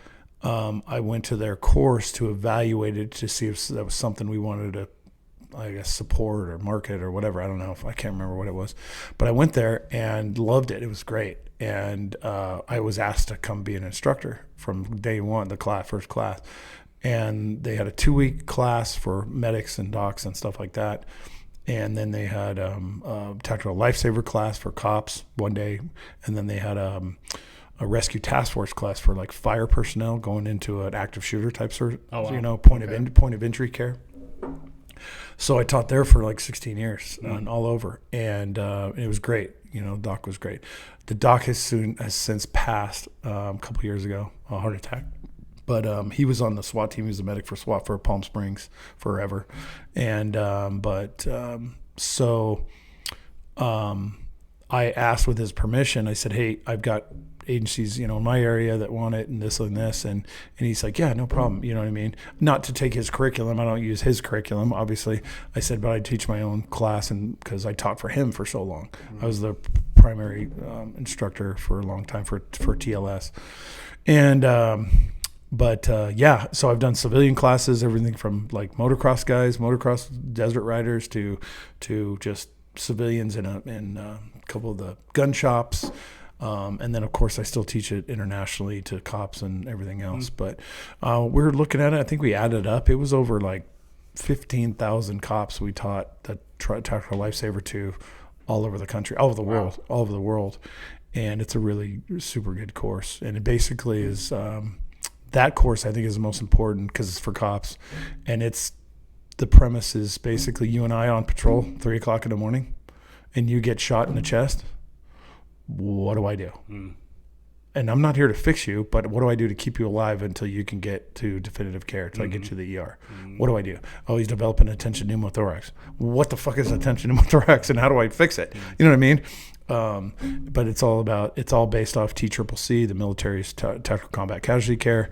I went to their course to evaluate it to see if that was something we wanted to, I guess, support or market or whatever. I don't know, I can't remember what it was, but I went there and loved it. It was great. And I was asked to come be an instructor from day one, first class. And they had a 2-week class for medics and docs and stuff like that. And then they had a tactical lifesaver class for cops one day. And then they had a rescue task force class for like fire personnel going into an active shooter type point of injury care. So I taught there for like 16 years and all over. And it was great. Doc was great. The doc has since passed a couple years ago, a heart attack. But he was on the SWAT team. He was a medic for SWAT for Palm Springs forever. And I asked with his permission, I said, hey, I've got agencies, in my area that want it and this and this. And he's like, yeah, no problem. You know what I mean? Not to take his curriculum. I don't use his curriculum, obviously. I said, but I teach my own class, and because I taught for him for so long. I was the primary instructor for a long time for TLS. And so I've done civilian classes, everything from like motocross guys, motocross desert riders to just civilians in a couple of the gun shops. And then, of course, I still teach it internationally to cops and everything else. But we're looking at it. I think we added up. It was over like 15,000 cops we taught the tactical lifesaver to all over the country, all over the world. And it's a really super good course. And it basically is that course, I think, is the most important because it's for cops. And the premise is basically you and I on patrol, 3 o'clock in the morning, and you get shot in the chest. What do I do? And I'm not here to fix you, but what do I do to keep you alive until you can get to definitive care, until I get you to the ER? What do I do? Oh, he's developing a tension pneumothorax. What the fuck is a tension pneumothorax, and how do I fix it? You know what I mean? But it's all based off TCCC, the military's tactical combat casualty care,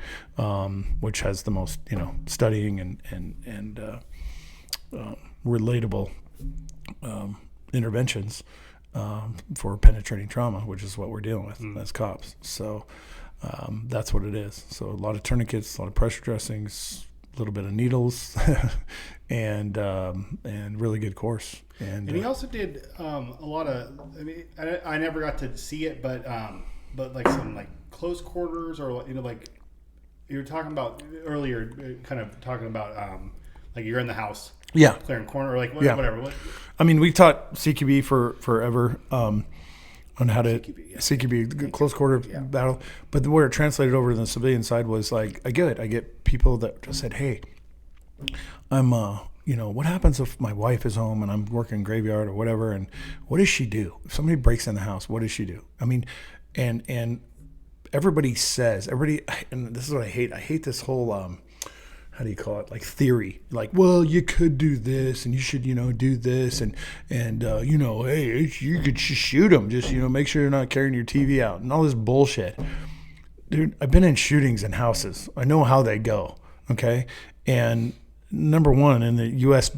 which has the most, studying and relatable interventions for penetrating trauma, which is what we're dealing with as cops. So that's what it is. So a lot of tourniquets, a lot of pressure dressings, a little bit of needles, and really good course. And he also did a lot of. I mean, I never got to see it, but but like some like close quarters, or like you were talking about earlier, kind of talking about like you're in the house, clearing corner, or like whatever. I mean, we taught CQB forever on how to CQB close quarter battle, but where it translated over to the civilian side was like I get people that just said, hey, I'm what happens if my wife is home and I'm working graveyard or whatever, and what does she do if somebody breaks in the house? What does she do? I mean, and everybody, and this is what I hate this whole how do you call it, like theory, like, well, you could do this and you should do this, and hey, you could shoot them, just make sure you're not carrying your TV out and all this bullshit. Dude, I've been in shootings in houses. I know how they go, okay? And number one, in the U.S.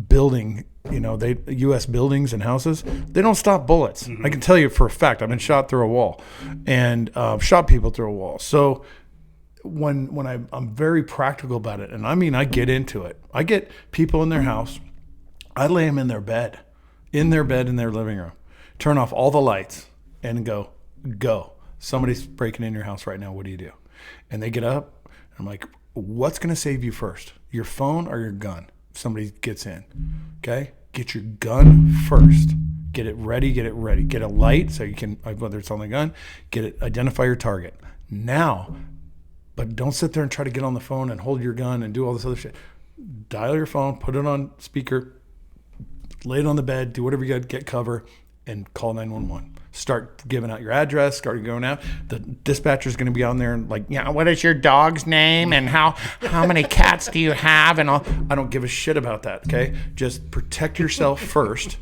building, U.S. buildings and houses, they don't stop bullets. I can tell you for a fact. I've been shot through a wall and shot people through a wall. So when I'm very practical about it, and I mean, I get into it. I get people in their house. I lay them in their bed in their living room, turn off all the lights, and go. Somebody's breaking in your house right now. What do you do? And they get up. I'm like, what's going to save you first, your phone or your gun? If somebody gets in, okay, get your gun first. Get it ready. Get a light so you can, whether it's on the gun, identify your target now. But don't sit there and try to get on the phone and hold your gun and do all this other shit. Dial your phone, put it on speaker, lay it on the bed, do whatever you got to get cover, and call 911. Start giving out your address, start going out. The dispatcher's going to be on there and like, what is your dog's name and how many cats do you have and all. I don't give a shit about that, okay? Just protect yourself first.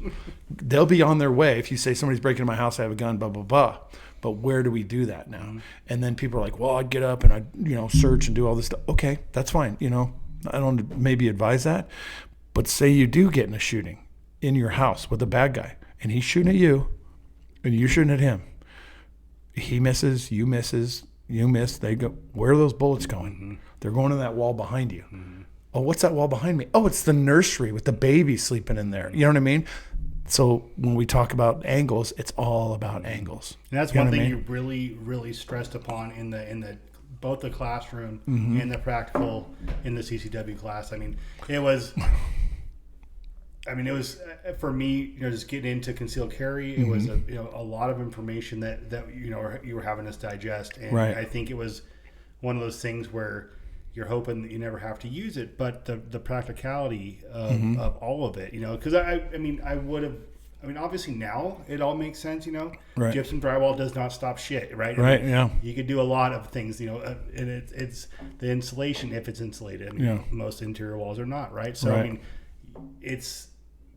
They'll be on their way. If you say somebody's breaking into my house, I have a gun, blah, blah, blah. But where do we do that now? And then people are like, well, I'd get up and I'd, search and do all this stuff. Okay, that's fine. I don't maybe advise that. But say you do get in a shooting in your house with a bad guy and he's shooting at you and you're shooting at him. He misses, you miss. They go, where are those bullets going? They're going to that wall behind you. Oh, what's that wall behind me? Oh, it's the nursery with the baby sleeping in there. You know what I mean? So when we talk about angles, it's all about angles. And that's one thing you really, really stressed upon in the both the classroom and the practical in the CCW class. I mean, it was for me, just getting into concealed carry. It was a lot of information that you were having us digest, and I think it was one of those things where you're hoping that you never have to use it, but the practicality of all of it, because obviously now it all makes sense, Gypsum drywall does not stop shit, right? You could do a lot of things, and it's the insulation, if it's insulated. Most interior walls are not, right? So it's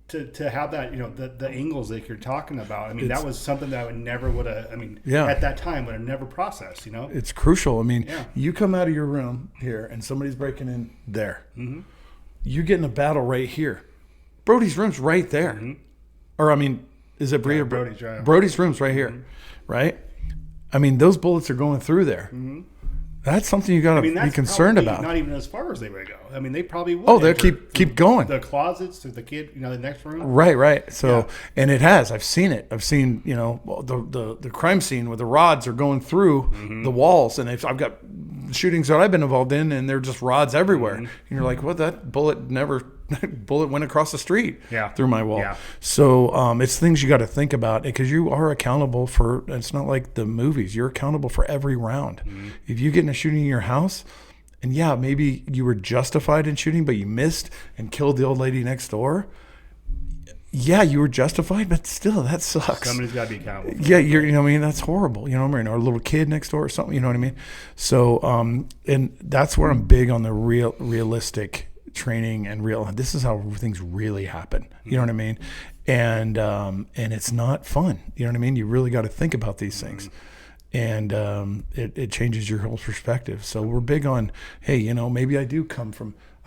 to have that, the angles that you're talking about. That was something that I at that time would have never processed, It's crucial. You come out of your room here and somebody's breaking in there. You get in a battle right here. Brody's room's right there. Or, is it Bree or Brody's? Right. Brody's room's right here, right? Those bullets are going through there. That's something you got to be concerned about. Not even as far as they would go. They probably would. Oh, they'll keep going. The closets to the kid, the next room. Right. So, and it has. I've seen it. I've seen, the crime scene where the rods are going through the walls, and I've got shootings that I've been involved in, and they're just rods everywhere. And you're like, what? That bullet went across the street through my wall. Yeah. So it's things you got to think about, because you are accountable for. It's not like the movies. You're accountable for every round. If you get in a shooting in your house, and maybe you were justified in shooting, but you missed and killed the old lady next door. Yeah, you were justified, but still, that sucks. Somebody's got to be accountable. Yeah, that's horrible. Or a little kid next door or something. You know what I mean? So, and that's where I'm big on the realistic training and this is how things really happen. You know what I mean? And it's not fun. You know what I mean? You really got to think about these things. And it changes your whole perspective. So we're big on, hey, maybe I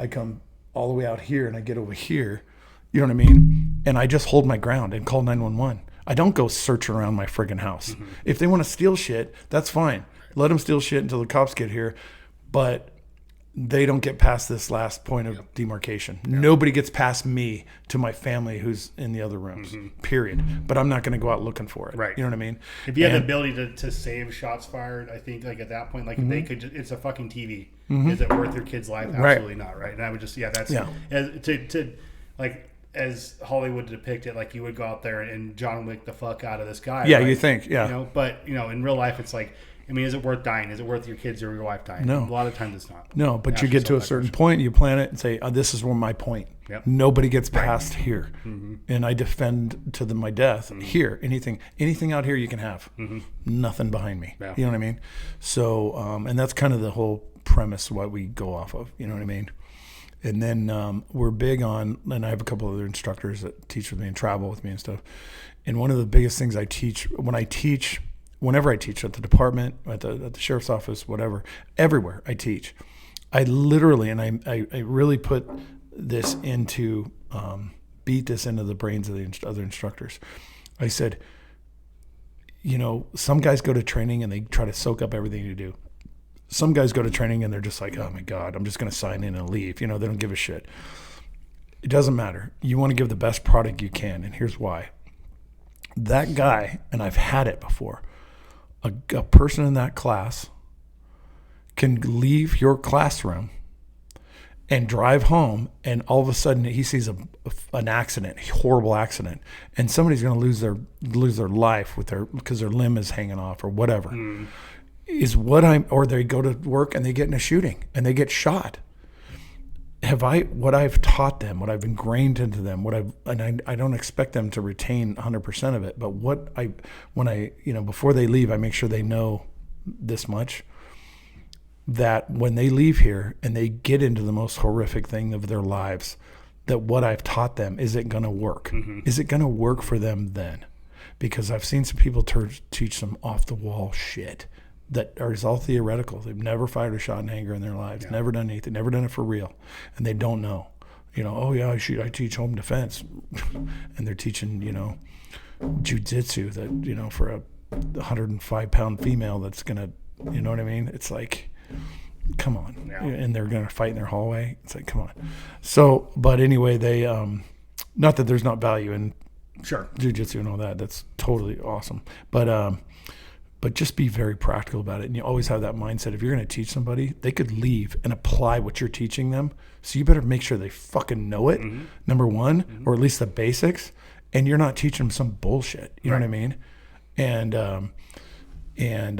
come all the way out here and I get over here, you know what I mean? And I just hold my ground and call 911. I don't go searching around my friggin' house. If they want to steal shit, that's fine. Let them steal shit until the cops get here. But they don't get past this last point of demarcation. Nobody gets past me to my family who's in the other rooms, period. But I'm not going to go out looking for it. Right. You know what I mean? If you had the ability to save shots fired, I think like at that point, like if they could, it's a fucking TV. Is it worth your kid's life? Absolutely not. Right. And I would just, that's to like, as Hollywood depict it, like you would go out there and John Wick the fuck out of this guy. Yeah. Right? You think, but in real life, it's like, I mean, is it worth dying? Is it worth your kids or your wife dying? No. A lot of times it's not. No, but you get to a certain point, you plan it and say, this is where my point. Yep. Nobody gets past here. And I defend to my death here. Anything out here you can have. Nothing behind me. Yeah. You know what I mean? So, and that's kind of the whole premise what we go off of. You know what I mean? And then we're big on, and I have a couple other instructors that teach with me and travel with me and stuff. And one of the biggest things I teach, whenever I teach at the department, at the sheriff's office, whatever, everywhere I teach, I literally, and I really put this into, beat this into the brains of the other instructors. I said, some guys go to training and they try to soak up everything you do. Some guys go to training and they're just like, oh my God, I'm just going to sign in and leave. They don't give a shit. It doesn't matter. You want to give the best product you can. And here's why. That guy, and I've had it before, a person in that class can leave your classroom and drive home, and all of a sudden he sees an accident, a horrible accident, and somebody's going to lose their life because their limb is hanging off or whatever. Or they go to work and they get in a shooting and they get shot. What I've taught them, what I've ingrained into them, I don't expect them to retain 100% of it, but before they leave, I make sure they know this much, that when they leave here and they get into the most horrific thing of their lives, that what I've taught them, is it going to work? Is it going to work for them then? Because I've seen some people teach some off the wall shit that is all theoretical. They've never fired a shot in anger in their lives, never done anything, never done it for real, and they don't know. I teach home defense, and they're teaching, jujitsu that, for a 105-pound female that's gonna, you know what I mean? It's like, come on, and they're gonna fight in their hallway. It's like, come on. So, but anyway, they, not that there's not value in jujitsu and all that. That's totally awesome, but just be very practical about it. And you always have that mindset. If you're going to teach somebody, they could leave and apply what you're teaching them. So you better make sure they fucking know it, number one, or at least the basics. And you're not teaching them some bullshit. You know what I mean? And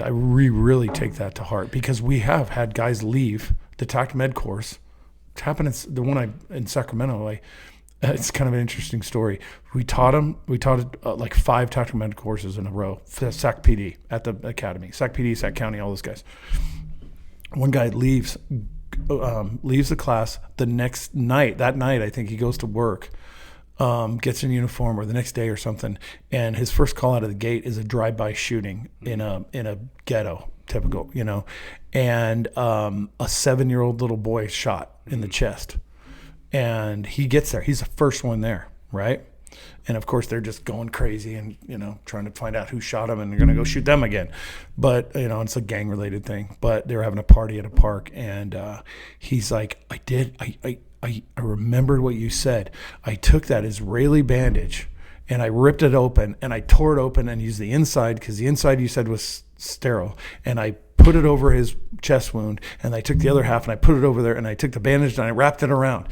I really take that to heart, because we have had guys leave the TAC Med course. It's happened in the one in Sacramento. It's kind of an interesting story. We taught like 5 tactical med courses in a row, SAC PD at the academy, SAC PD, SAC County, all those guys. One guy leaves the class the next night. That night, I think he goes to work, gets in uniform, or the next day or something, and his first call out of the gate is a drive-by shooting in a ghetto, typical, and a 7-year-old little boy shot in the chest. And he gets there. He's the first one there, right? And of course, they're just going crazy and, trying to find out who shot him, and they're going to go shoot them again. But, it's a gang-related thing. But they were having a party at a park, and he's like, I remembered what you said. I took that Israeli bandage, and I ripped it open, and I tore it open and used the inside, because the inside you said was sterile. And I put it over his chest wound, and I took the other half, and I put it over there, and I took the bandage, and I wrapped it around.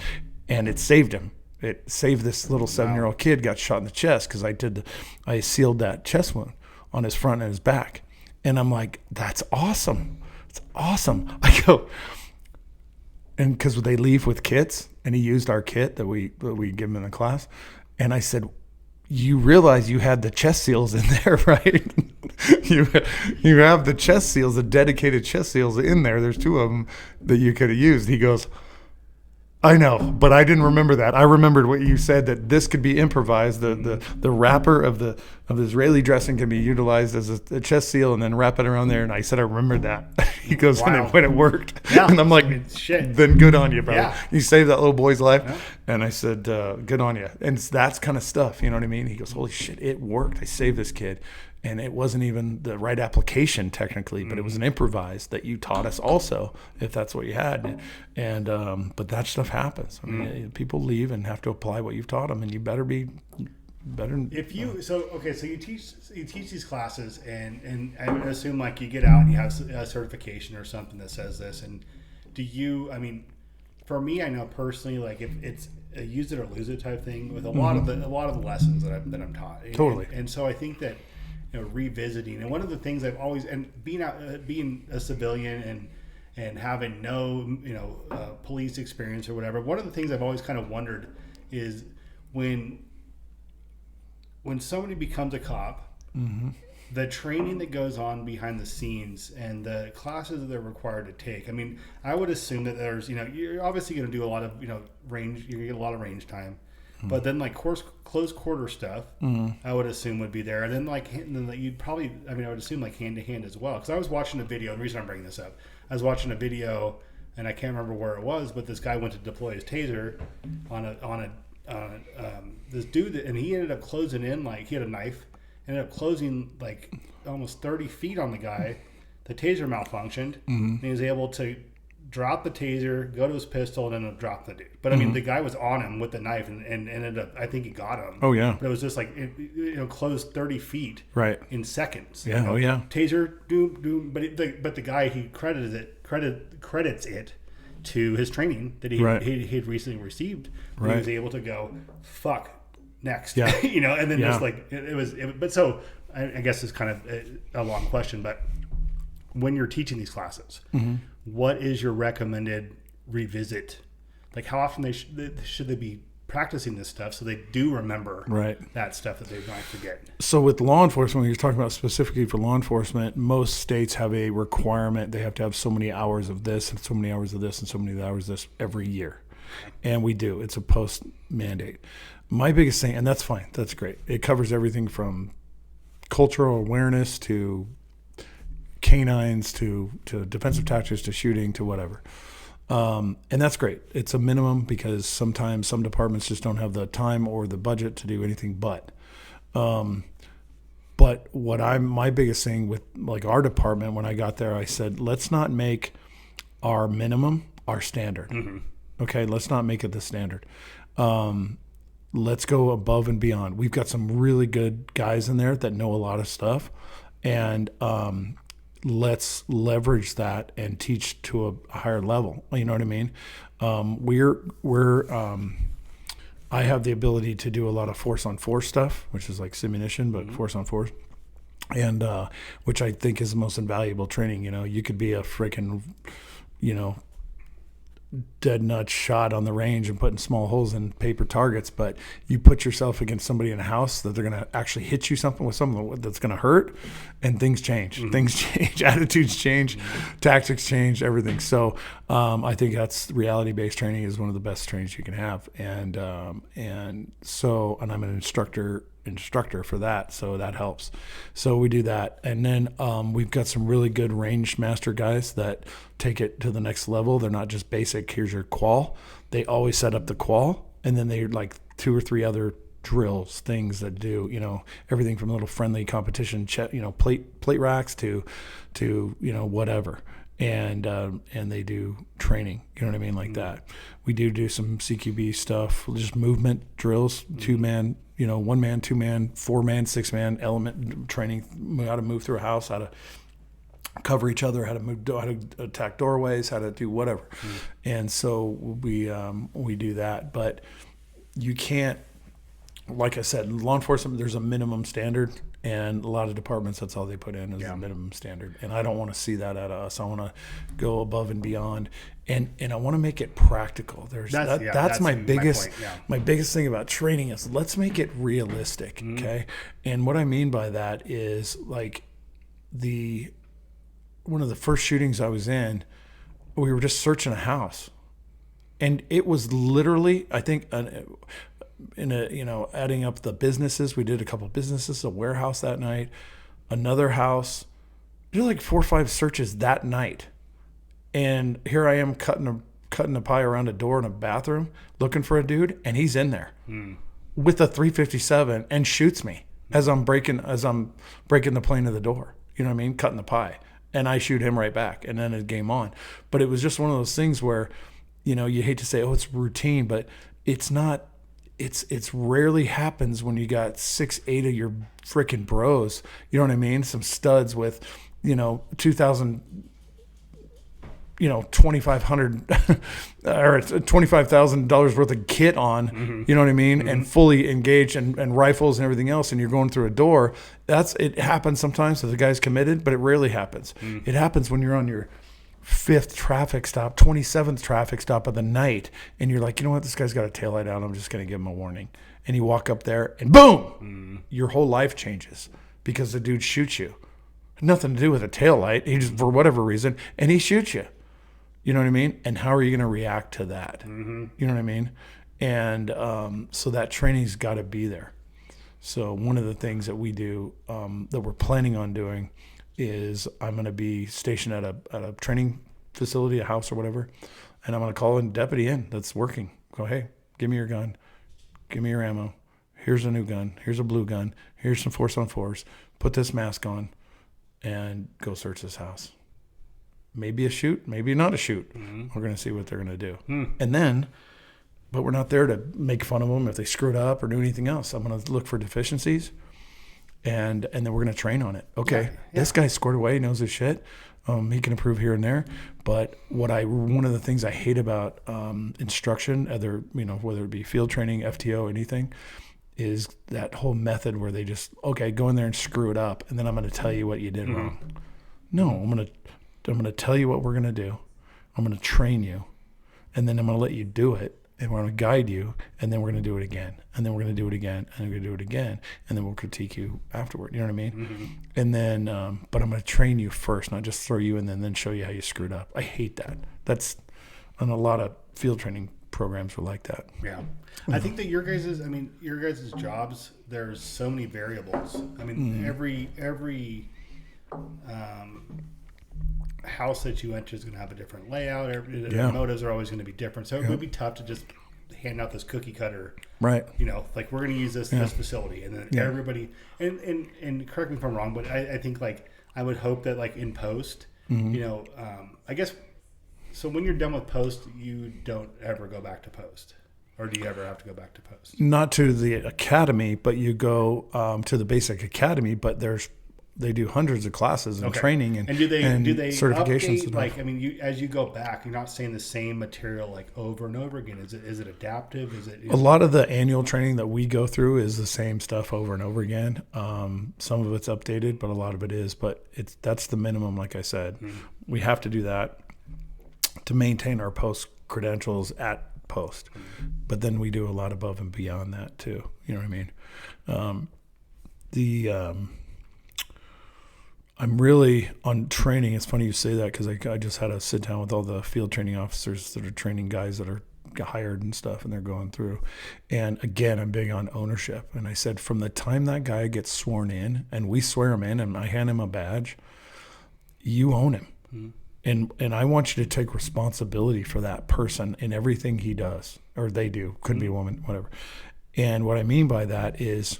And it saved him. It saved this little 7-year-old kid, got shot in the chest, because I sealed that chest wound on his front and his back. And I'm like, that's awesome. It's awesome. I go, and because they leave with kits, and he used our kit that we give him in the class. And I said, you realize you had the chest seals in there, right? you have the chest seals, the dedicated chest seals in there. There's 2 of them that you could have used. He goes, I know, but I didn't remember that. I remembered what you said, that this could be improvised. The wrapper of the Israeli dressing can be utilized as a chest seal, and then wrap it around there. And I said, I remembered that. He goes, when it worked. Yeah. And I'm like, shit. Then good on you, brother. Yeah. You saved that little boy's life. Yeah. And I said, good on you. And that's kind of stuff, you know what I mean? He goes, holy shit, it worked. I saved this kid. And it wasn't even the right application technically, but it was an improvised that you taught us also, if that's what you had. And but that stuff happens. I mean, people leave and have to apply what you've taught them, and you better be better. If you so you teach these classes, and I would assume like you get out and you have a certification or something that says this. And do you? I mean, for me, I know personally, like if it's a use it or lose it type thing with a lot of the lessons that I'm taught. Totally. And so I think that revisiting, and one of the things I've always, and being a civilian and having no police experience or whatever, one of the things I've always kind of wondered is when somebody becomes a cop, the training that goes on behind the scenes and the classes that they're required to take. I mean, I would assume that there's, you're obviously going to do a lot of, range, you're going to get a lot of range time, but then like close quarter stuff, I would assume would be there. And then you'd probably, I would assume like hand to hand as well. Cause I was watching a video, and the reason I'm bringing this up, I was watching a video and I can't remember where it was, but this guy went to deploy his taser on this dude, and he ended up closing in, like he had a knife, ended up closing like almost 30 feet on the guy. The taser malfunctioned, and he was able to drop the taser, go to his pistol, and then drop the dude. But I mean, the guy was on him with the knife, and ended up, I think he got him. Oh yeah. But it was just like closed 30 feet right in seconds. Yeah. Oh yeah. Taser, doom. But the guy, he credits it to his training that he had recently received. He was able to go, fuck, next. Yeah. And then just like but so I guess it's kind of a long question, but when you're teaching these classes, what is your recommended revisit? Like how often should they be practicing this stuff so they do remember that stuff that they might forget? So with law enforcement, when you're talking about specifically for law enforcement, most states have a requirement. They have to have so many hours of this and so many hours of this and so many hours of this every year. And we do. It's a post mandate. My biggest thing, and that's fine. That's great. It covers everything from cultural awareness to canines to defensive tactics to shooting to whatever. And that's great. It's a minimum because sometimes some departments just don't have the time or the budget to do anything but. But my biggest thing with like our department, when I got there, I said, let's not make our minimum our standard. Okay, let's not make it the standard. Let's go above and beyond. We've got some really good guys in there that know a lot of stuff, and let's leverage that and teach to a higher level. You know what I mean? I have the ability to do a lot of force on force stuff, which is like simunition, but force on force, and which I think is the most invaluable training. You could be a freaking, dead nut shot on the range and putting small holes in paper targets, but you put yourself against somebody in a house that they're going to actually hit you with something that's going to hurt, and things change. Things change, attitudes change, tactics change, everything. So I think that's reality-based training is one of the best trainings you can have, and I'm an instructor for that, so that helps. So we do that, and then we've got some really good range master guys that take it to the next level. They're not just basic, here's your qual. They always set up the qual, and then they're like 2 or 3 other drills, things that do, everything from a little friendly competition, plate racks to whatever. And they do training, you know what I mean, like that. We do some CQB stuff, just movement drills, 2-man, 1-man, 2-man, 4-man, 6-man element training, how to move through a house, how to cover each other, how to attack doorways, how to do whatever. And so we do that, but you can't, like I said, law enforcement, there's a minimum standard, and a lot of departments, that's all they put in is the minimum standard. And I don't want to see that at us. I want to go above and beyond, and I want to make it practical. That's my biggest my biggest thing about training is let's make it realistic. Okay. And what I mean by that is like one of the first shootings I was in, we were just searching a house, and it was literally, I think, adding up the businesses, we did a couple of businesses, a warehouse that night, another house. We did like 4 or 5 searches that night, and here I am cutting a pie around a door in a bathroom, looking for a dude, and he's in there with a .357 and shoots me. as I'm breaking the plane of the door. You know what I mean? Cutting the pie. And I shoot him right back, and then it's game on. But it was just one of those things where, you know, you hate to say, oh, it's routine, but it's not. It's rarely happens when you got 6-8 of your freaking bros. You know what I mean? Some studs with, you know, 2,000, you know, 2,500 or $25,000 worth of kit on. You know what I mean? And fully engaged and rifles and everything else. And you're going through a door. It happens sometimes if the guy's committed, but it rarely happens. It happens when you're on your 5th traffic stop, 27th traffic stop of the night, and you're like, you know what, this guy's got a taillight out, I'm just going to give him a warning. And you walk up there, and boom, your whole life changes because the dude shoots you. Nothing to do with a taillight, he just, for whatever reason, and he shoots you. You know what I mean? And how are you going to react to that? You know what I mean? And so that training's got to be there. So one of the things that we do, that we're planning on doing, is I'm going to be stationed at a training facility, a house or whatever, and I'm going to call a deputy in that's working. Go, hey, give me your gun. Give me your ammo. Here's a new gun. Here's a blue gun. Here's some 4-on-4s. Put this mask on and go search this house. Maybe a shoot, maybe not a shoot. We're going to see what they're going to do. And then, but we're not there to make fun of them if they screwed up or do anything else. I'm going to look for deficiencies. And then we're going to train on it. Okay, this guy scored away, he knows his shit. He can improve here and there. But one of the things I hate about instruction, whether it be field training, FTO, anything, is that whole method where they just, okay, go in there and screw it up, and then I'm going to tell you what you did wrong. No, I'm going to tell you what we're going to do. I'm going to train you, and then I'm going to let you do it. And we're going to guide you, and then we're going to do it again, and then we're going to do it again, and we're going to do it again, and then we'll critique you afterward. You know what I mean? And then, but I'm going to train you first, not just throw you in and then show you how you screwed up. I hate that. That's, and a lot of field training programs were like that. Yeah. I think that your guys' jobs, there's so many variables. I mean, every house that you enter is going to have a different layout. The motives are always going to be different. So it would be tough to just hand out this cookie cutter. Right. You know, like we're going to use this facility, and then everybody, and correct me if I'm wrong, but I think like I would hope that like in post, you know, I guess, so when you're done with post, you don't ever go back to post. Or do you ever have to go back to post? Not to the academy, but you go to the basic academy, but they do hundreds of classes and training and do they certifications. Update, like, I mean, as you go back, you're not saying the same material like over and over again. Is it adaptive? A lot of the annual training that we go through is the same stuff over and over again. Some of it's updated, but a lot of it is. But that's the minimum, like I said. We have to do that to maintain our post credentials at post. But then we do a lot above and beyond that too. You know what I mean? I'm really on training. It's funny you say that because I just had a sit down with all the field training officers that are training guys that are hired and stuff, and they're going through. And again, I'm big on ownership. And I said, from the time that guy gets sworn in, and we swear him in, and I hand him a badge, you own him. And I want you to take responsibility for that person in everything he does, or they do. Could be a woman, whatever. And what I mean by that is,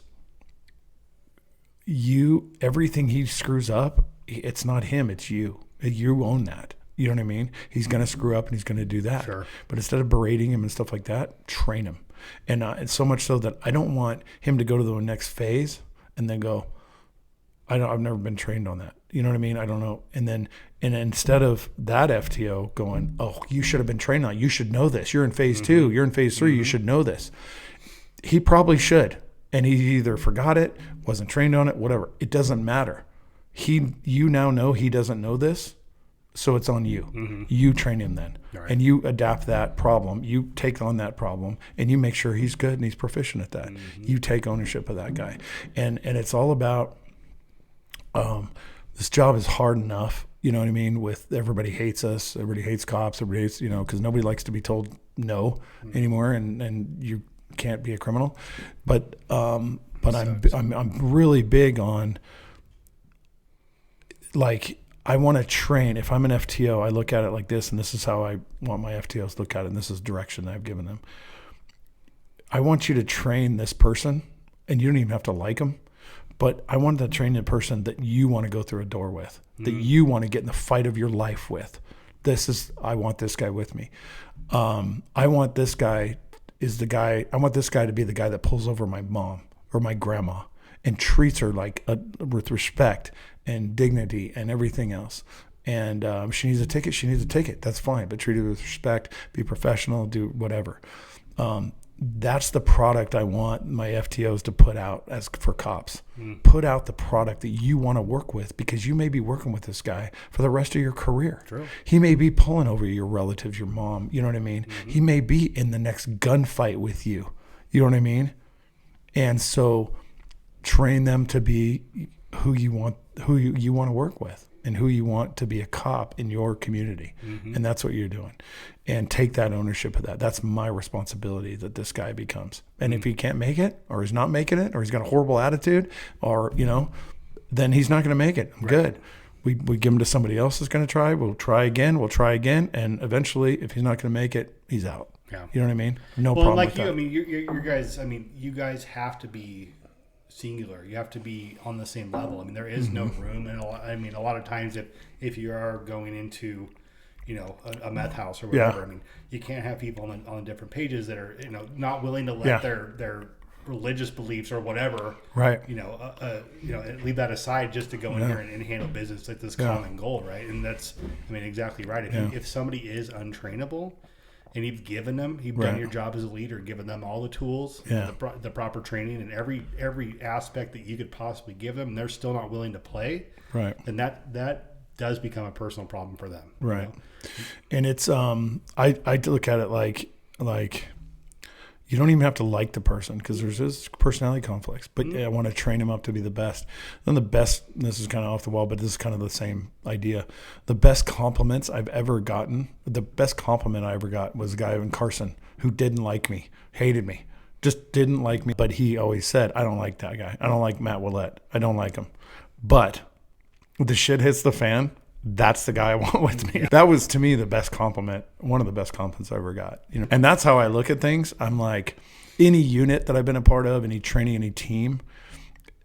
everything he screws up, it's not him, it's you. You own that. You know what I mean? He's going to screw up and he's going to do that. Sure. But instead of berating him and stuff like that, train him. And it's so much so that I don't want him to go to the next phase and then go, I've never been trained on that. You know what I mean? I don't know. And instead of that FTO going, oh, you should have been trained on it. You should know this. You're in phase 2. You're in phase 3. You should know this. He probably should. And he either forgot it, wasn't trained on it, whatever. It doesn't matter. You now know he doesn't know this, so it's on you. You train him then. Right. And you adapt that problem. You take on that problem, and you make sure he's good and he's proficient at that. You take ownership of that guy. And it's all about, this job is hard enough, you know what I mean, with everybody hates us, everybody hates cops, everybody hates, because nobody likes to be told no anymore, and you can't be a criminal, but I'm really big on, like, I want to train. If I'm an FTO, I look at it like this, and this is how I want my FTOs to look at it, and this is direction that I've given them. I want you to train this person, and you don't even have to like them, but I wanted to train the person that you want to go through a door with, that you want to get in the fight of your life with. I want this guy with me. I want this guy I want this guy to be the guy that pulls over my mom or my grandma and treats her with respect and dignity and everything else. And she needs a ticket. That's fine, but treat her with respect, be professional, do whatever. That's the product I want my FTOs to put out for cops. Put out the product that you want to work with, because you may be working with this guy for the rest of your career. True. He may be pulling over your relatives, your mom. You know what I mean? He may be in the next gunfight with you. You know what I mean? And so train them to be who you want to work with, and who you want to be a cop in your community. And that's what you're doing. And take that ownership of that. That's my responsibility that this guy becomes. And if he can't make it, or he's not making it, or he's got a horrible attitude, or, then he's not going to make it. I'm good. We give him to somebody else that's going to try. We'll try again. And eventually, if he's not going to make it, he's out. Yeah. You know what I mean? No problem with that. You guys have to be singular. You have to be on the same level. I mean, there is no room. And a lot of times if you are going into, a meth house or whatever, I mean, you can't have people on different pages that are, not willing to let their religious beliefs or whatever, right? Leave that aside just to go in here and handle business like this common goal, right? And that's, exactly right. If somebody is untrainable, and you've done your job as a leader, given them all the tools, the proper training, and every aspect that you could possibly give them, and they're still not willing to play, right? Then that does become a personal problem for them, right? And it's I look at it like you don't even have to like the person, because there's this personality conflicts, but I want to train him up to be the best. Then the best, and this is kind of off the wall, but this is kind of the same idea. The best compliments I've ever gotten, the best compliment I ever got was a guy in Carson who didn't like me, hated me, just didn't like me. But he always said, I don't like that guy. I don't like Matt Willette. I don't like him. But when the shit hits the fan, that's the guy I want with me. That was, to me, the best compliment, one of the best compliments I ever got. And that's how I look at things. I'm like, any unit that I've been a part of, any training, any team,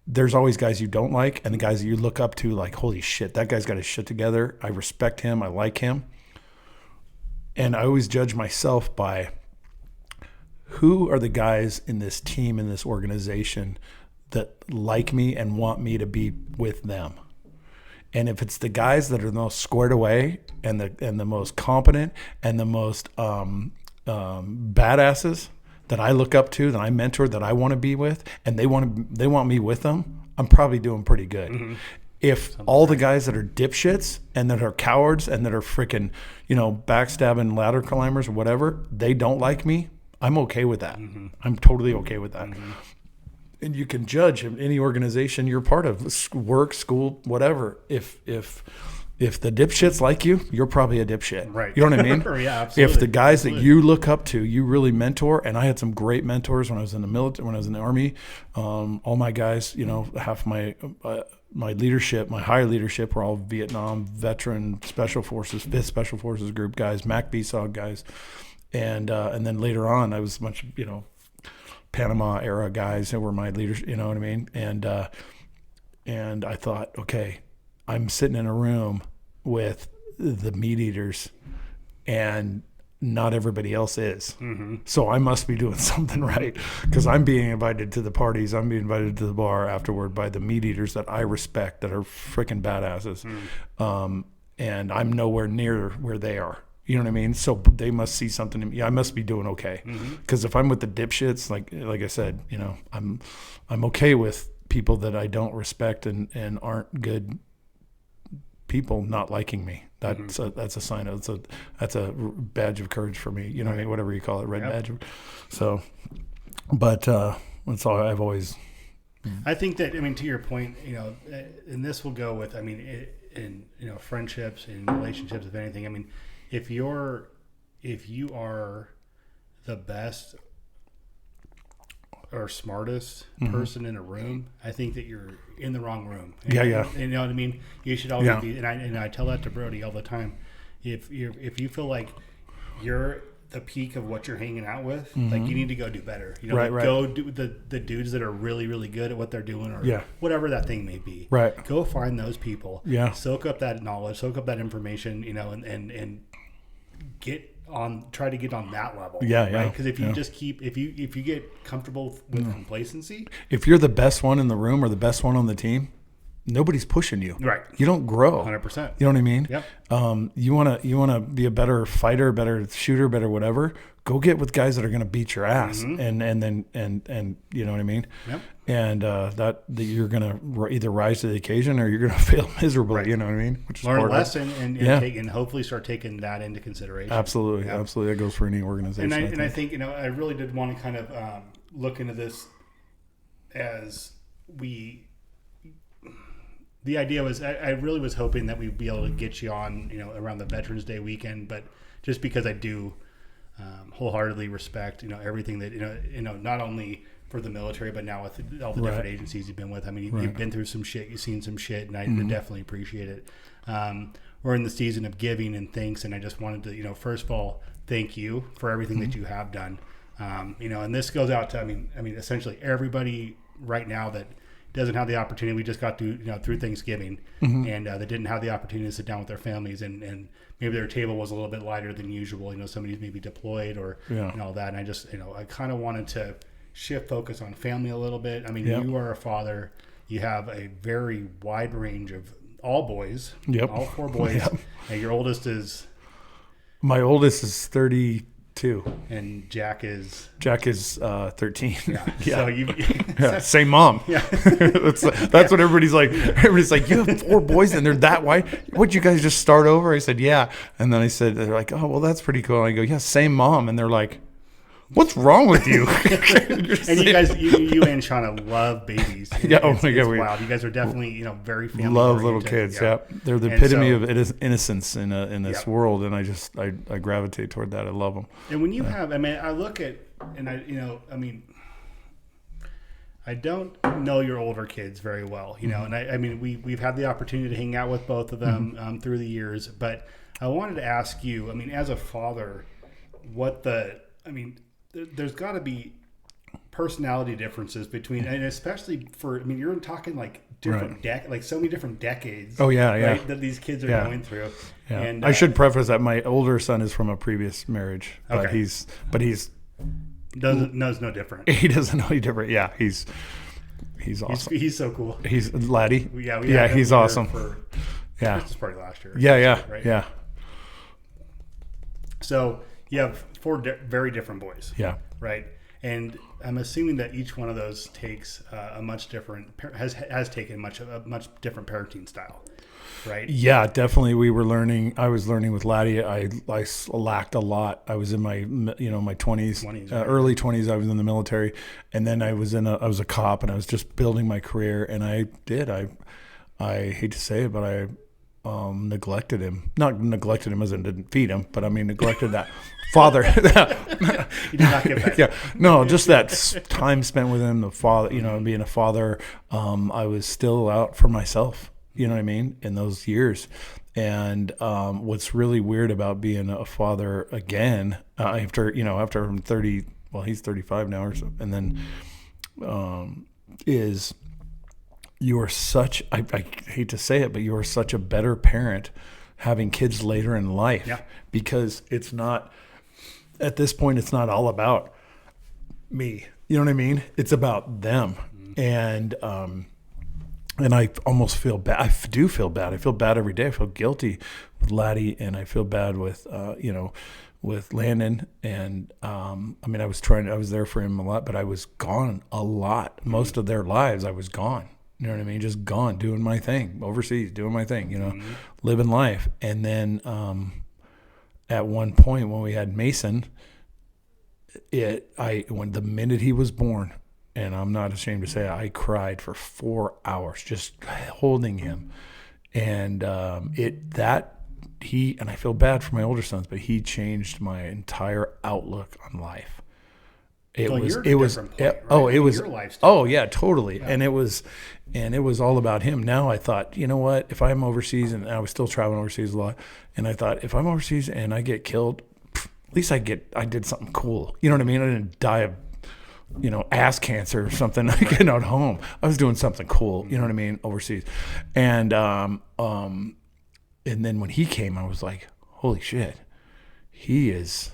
there's always guys you don't like, and the guys that you look up to, like, holy shit, that guy's got his shit together. I respect him. I like him. And I always judge myself by who are the guys in this team, in this organization, that like me and want me to be with them. And if it's the guys that are the most squared away and the most competent and the most badasses that I look up to, that I mentor, that I want to be with, and they want me with them, I'm probably doing pretty good. If all the guys that are dipshits and that are cowards and that are freaking, backstabbing ladder climbers or whatever, they don't like me, I'm okay with that. I'm totally okay with that. And you can judge any organization you're part of, work, school, whatever. If the dipshits like you, you're probably a dipshit. Right. You know what I mean? Yeah, absolutely. If the guys that you look up to, you really mentor, and I had some great mentors when I was in the military, when I was in the Army. All my guys, half my leadership, my higher leadership, were all Vietnam veteran Special Forces, 5th Special Forces Group guys, Mac BSOG guys, and then later on, I was a bunch of Panama era guys that were my leaders, you know what I mean? And I thought, okay, I'm sitting in a room with the meat eaters, and not everybody else is. So I must be doing something right, because I'm being invited to the parties. I'm being invited to the bar afterward by the meat eaters that I respect, that are freaking badasses. And I'm nowhere near where they are. You know what I mean? So they must see something in me. I must be doing okay. Because if I'm with the dipshits, like I said, I'm okay with people that I don't respect and aren't good people not liking me. That's a sign of that's a badge of courage for me. You know what I mean? Whatever you call it, red badge. So, but that's all I've always. I think that, to your point, and this will go with, in friendships and relationships, if anything. If you are the best or smartest person in a room, I think that you're in the wrong room. And, you know what I mean? You should always be, and I tell that to Brody all the time. If you feel like you're the peak of what you're hanging out with, like you need to go do better. You know, Right, right. go do the dudes that are really, really good at what they're doing, or whatever that thing may be. Right. Go find those people. Yeah. Soak up that knowledge, soak up that information, you know, and try to get on that level. Yeah, yeah. Right? Because if you just if you get comfortable with complacency, if you're the best one in the room or the best one on the team, nobody's pushing you. right? You don't grow. 100%. You know what I mean? Yep. You wanna be a better fighter, better shooter, better whatever. Go get with guys that are gonna beat your ass, and then you know what I mean? Yep. And that you're gonna either rise to the occasion or you're gonna fail miserably. Right. You know what I mean? Which is Learn a part of it. lesson and hopefully start taking that into consideration. Absolutely, absolutely. That goes for any organization. And I think, you know, I really did want to kind of look into this as the idea was, I really was hoping that we'd be able to get you on, you know, around the Veterans Day weekend, but just because I do wholeheartedly respect, you know, everything that, you know, not only for the military, but now with all the different agencies you've been with. I mean, you've been through some shit, you've seen some shit, and I definitely appreciate it. We're in the season of giving and thanks, and I just wanted to, you know, first of all, thank you for everything that you have done. You know, and this goes out to, I mean, essentially everybody right now that doesn't have the opportunity. We just got through Thanksgiving, and they didn't have the opportunity to sit down with their families, and maybe their table was a little bit lighter than usual. You know, somebody's maybe deployed or and all that. And I just, you know, I kind of wanted to shift focus on family a little bit. I mean, you are a father. You have a very wide range of all boys. Yep. All 4 boys. Yep. And your oldest is. My oldest is 32. And Jack is 13. Yeah. So you same mom. Yeah. that's what everybody's like. Everybody's like, you have 4 boys and they're that wide. Would you guys just start over? I said, yeah. And then I said, they're like, oh, well, that's pretty cool. And I go, yeah, same mom. And they're like, what's wrong with you? And you guys, you and Shauna love babies. Yeah, oh my God, it's wild. You guys are definitely, you know, very family love oriented. little kids. Yeah. They're the epitome of innocence in this world, and I gravitate toward that. I love them. And when you have, I mean, I look at, and I don't know your older kids very well, you know, and I mean, we've had the opportunity to hang out with both of them through the years, but I wanted to ask you, I mean, as a father, there's got to be personality differences between, and especially for, I mean, you're talking like different like so many different decades. Oh yeah, yeah. Right, that these kids are going through. Yeah. And I should preface that my older son is from a previous marriage, but he's knows no different. He doesn't know any different. Yeah, he's awesome. He's so cool. He's laddie. Yeah, he's awesome. For Christmas party last year. Yeah. Right? Yeah. So you have 4 very different boys. Yeah. Right. And I'm assuming that each one of those takes a much different, has taken a much different parenting style, right? Yeah, definitely. I was learning with Laddie. I lacked a lot. I was in my, my 20s, early 20s. I was in the military, and then I was a cop, and I was just building my career. And I hate to say it, but I neglected him. Not neglected him as in didn't feed him, but I mean neglected that father. You did not get that. Yeah, no, just that time spent with him. The father, being a father. I was still out for myself. You know what I mean? In those years, and what's really weird about being a father again after I'm 30. Well, he's 35 now or so, and then is. You are such, I hate to say it, but you are such a better parent having kids later in life because it's not, at this point, it's not all about me. You know what I mean? It's about them. And I almost feel bad. I do feel bad. I feel bad every day. I feel guilty with Laddie, and I feel bad with, with Landon. And I was there for him a lot, but I was gone a lot. Most of their lives, I was gone. You know what I mean? Just gone, doing my thing, overseas, doing my thing, living life. And then at one point when we had Mason, when the minute he was born, and I'm not ashamed to say it, I cried for 4 hours just holding him. And and I feel bad for my older sons, but he changed my entire outlook on life. It was totally. Yeah. And it was all about him. Now I thought, you know what, if I'm overseas, and I was still traveling overseas a lot, and I thought if I'm overseas and I get killed, at least I did something cool. You know what I mean? I didn't die of, ass cancer or something getting out home. I was doing something cool. You know what I mean? Overseas. And then when he came, I was like, holy shit, this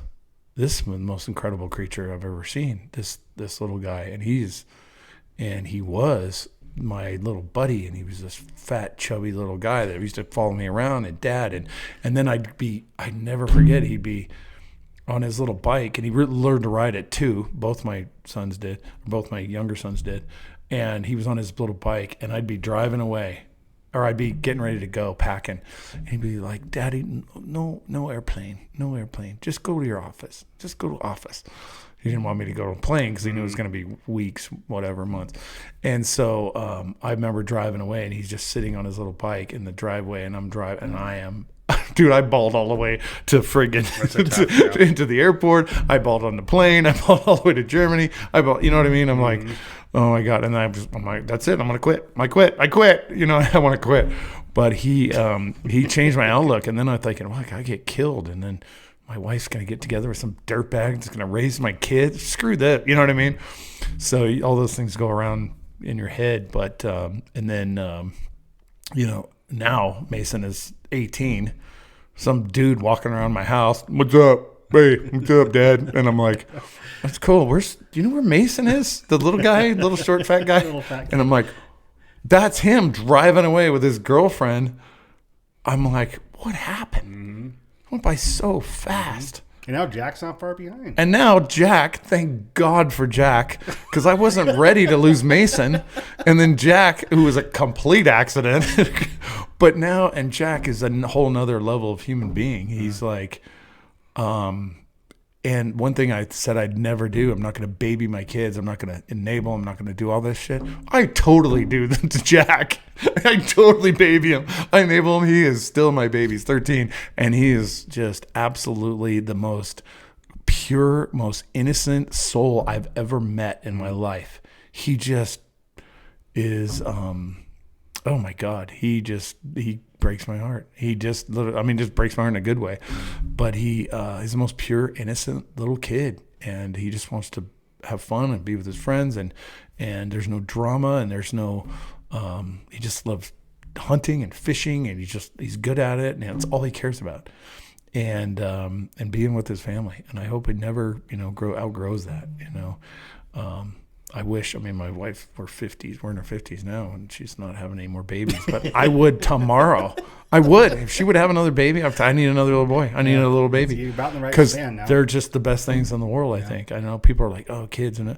is the most incredible creature I've ever seen. This little guy. And he was my little buddy, and he was this fat, chubby little guy that used to follow me around, and dad. And then I'd never forget, he'd be on his little bike, and he learned to ride it too. Both my younger sons did. And he was on his little bike, and I'd be driving away, or I'd be getting ready to go packing, and he'd be like, Daddy, no airplane. Just go to your office. Just go to the office. He didn't want me to go to a plane because he knew it was going to be weeks, whatever, months. And so I remember driving away, and he's just sitting on his little bike in the driveway, and I'm driving, and I am, dude, I bawled all the way to friggin' into the airport. I bawled on the plane. I bawled all the way to Germany. You know what I mean? I'm like, oh my God. And I'm like, that's it. I'm going to quit. I quit. I want to quit. But he changed my outlook. And then I'm thinking, well, I get killed. And then my wife's going to get together with some dirtbag that's going to raise my kids. Screw that. You know what I mean? So all those things go around in your head. But, and then, now Mason is 18. Some dude walking around my house. What's up? Hey, what's up, Dad? And I'm like, that's cool. Do you know where Mason is? The little guy, little short, fat guy? And I'm like, that's him driving away with his girlfriend. I'm like, what happened? It went by so fast. And now Jack's not far behind. And now Jack, thank God for Jack, because I wasn't ready to lose Mason. And then Jack, who was a complete accident, but now, and Jack is a whole nother level of human being. He's like, and one thing I said I'd never do, I'm not going to baby my kids. I'm not going to enable. I'm not going to do all this shit. I totally do that to Jack. I totally baby him. I enable him. He is still my baby. He's 13. And he is just absolutely the most pure, most innocent soul I've ever met in my life. He just is, oh my God. He breaks my heart. He just breaks my heart in a good way. But he's the most pure, innocent little kid, and he just wants to have fun and be with his friends, and there's no drama, and there's no he just loves hunting and fishing, and he's good at it, and that's all he cares about, and being with his family. And I hope he never outgrows that. I wish, my wife, we're in her 50s now, and she's not having any more babies, but I would tomorrow. I would. If she would have another baby, I need another little boy. I need a little baby. You're about in the right because span now. they're just the best things in the world, I think. I know people are like, oh, kids. And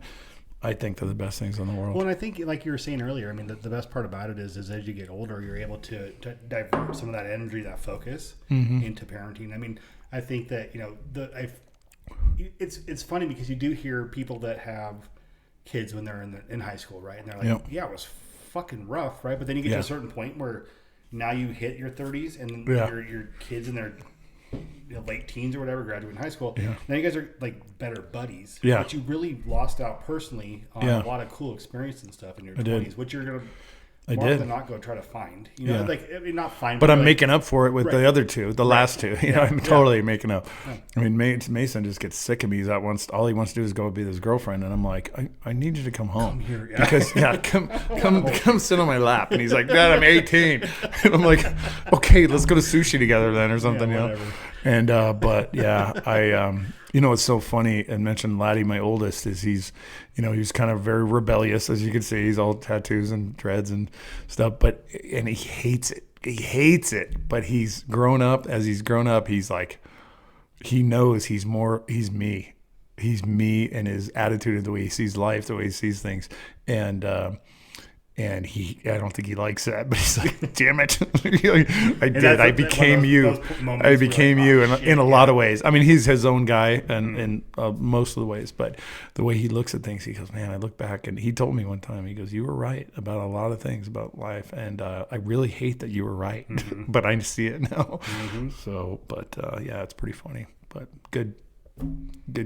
I think they're the best things in the world. Well, and I think, like you were saying earlier, the best part about it is as you get older, you're able to divert some of that energy, that focus into parenting. I think that, it's funny because you do hear people that have kids when they're in high school, right? And they're like, yeah, it was fucking rough, right? But then you get to a certain point where now you hit your 30s and your kids in their late teens or whatever, graduating high school. Yeah. Now you guys are like better buddies. Yeah. But you really lost out personally on a lot of cool experience and stuff in your 20s, which you're going to more than not go try to find. Not find. But I'm making up for it with the other two, the last two. I'm totally making up. Yeah. Mason just gets sick of me. All he wants to do is go be with his girlfriend, and I'm like, I need you to come home. Come here, because come sit on my lap. And he's like, Dad, I'm 18, and I'm like, okay, let's go to sushi together then or something. And but it's so funny, and mentioned Laddie, my oldest, is he's kind of very rebellious, as you can see. He's all tattoos and dreads and stuff, and he hates it. He hates it, but he's grown up. As he's grown up, he's like, he knows he's me. He's me, and his attitude, the way he sees life, the way he sees things. And I don't think he likes that, but he's like, damn it. I did. I became you. I became you in a lot of ways. He's his own guy in most of the ways, but the way he looks at things, he goes, man, I look back, and he told me one time, he goes, you were right about a lot of things about life, and I really hate that you were right, but I see it now. So, but it's pretty funny, but good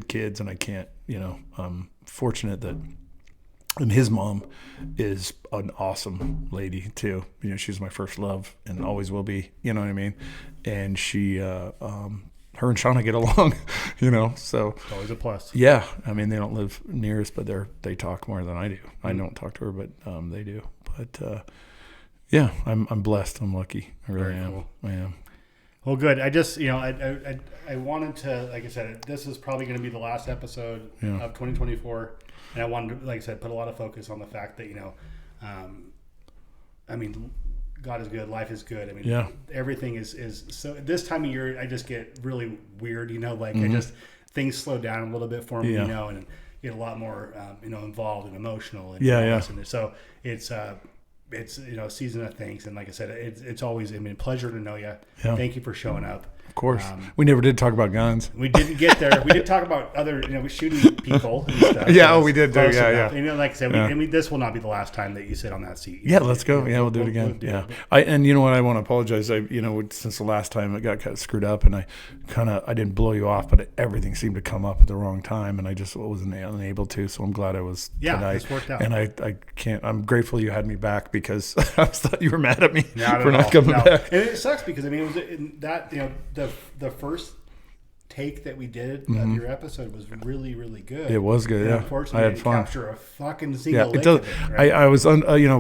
kids, and I can't, I'm fortunate that. And his mom is an awesome lady too. She's my first love and always will be. You know what I mean? And she her and Shauna get along, so It's always a plus. yeah, I mean, they don't live near us, but they talk more than I do. I don't talk to her, but they do. But yeah, I'm blessed. I'm lucky. I really am. Cool. I am. Well, good. I just, I wanted to, like I said, this is probably going to be the last episode of 2024. And I wanted to, like I said, put a lot of focus on the fact that, I mean, God is good. Life is good. I mean, everything is so this time of year, I just get really weird, I just, things slow down a little bit for me, and get a lot more, involved and emotional. And so it's a season of things, and like I said, it's always a pleasure to know you. Thank you for showing up. Of course, we never did talk about guns. We didn't get there. We did talk about other, shooting people and stuff. Yeah, we did do. Yeah. And like I said, this will not be the last time that you sit on that seat. Yeah, let's go. We'll do it again. And you know what? I want to apologize. Since the last time it got kind of screwed up, and I didn't blow you off, but everything seemed to come up at the wrong time, and I just wasn't unable to. So I'm glad I was tonight. This worked out. And I can't. I'm grateful you had me back because I thought you were mad at me for not coming back. And it sucks because it was that the first take that we did of your episode was really, really good. It was good. And unfortunately, I had fun. Capture a fucking single it does. Of it, right? I was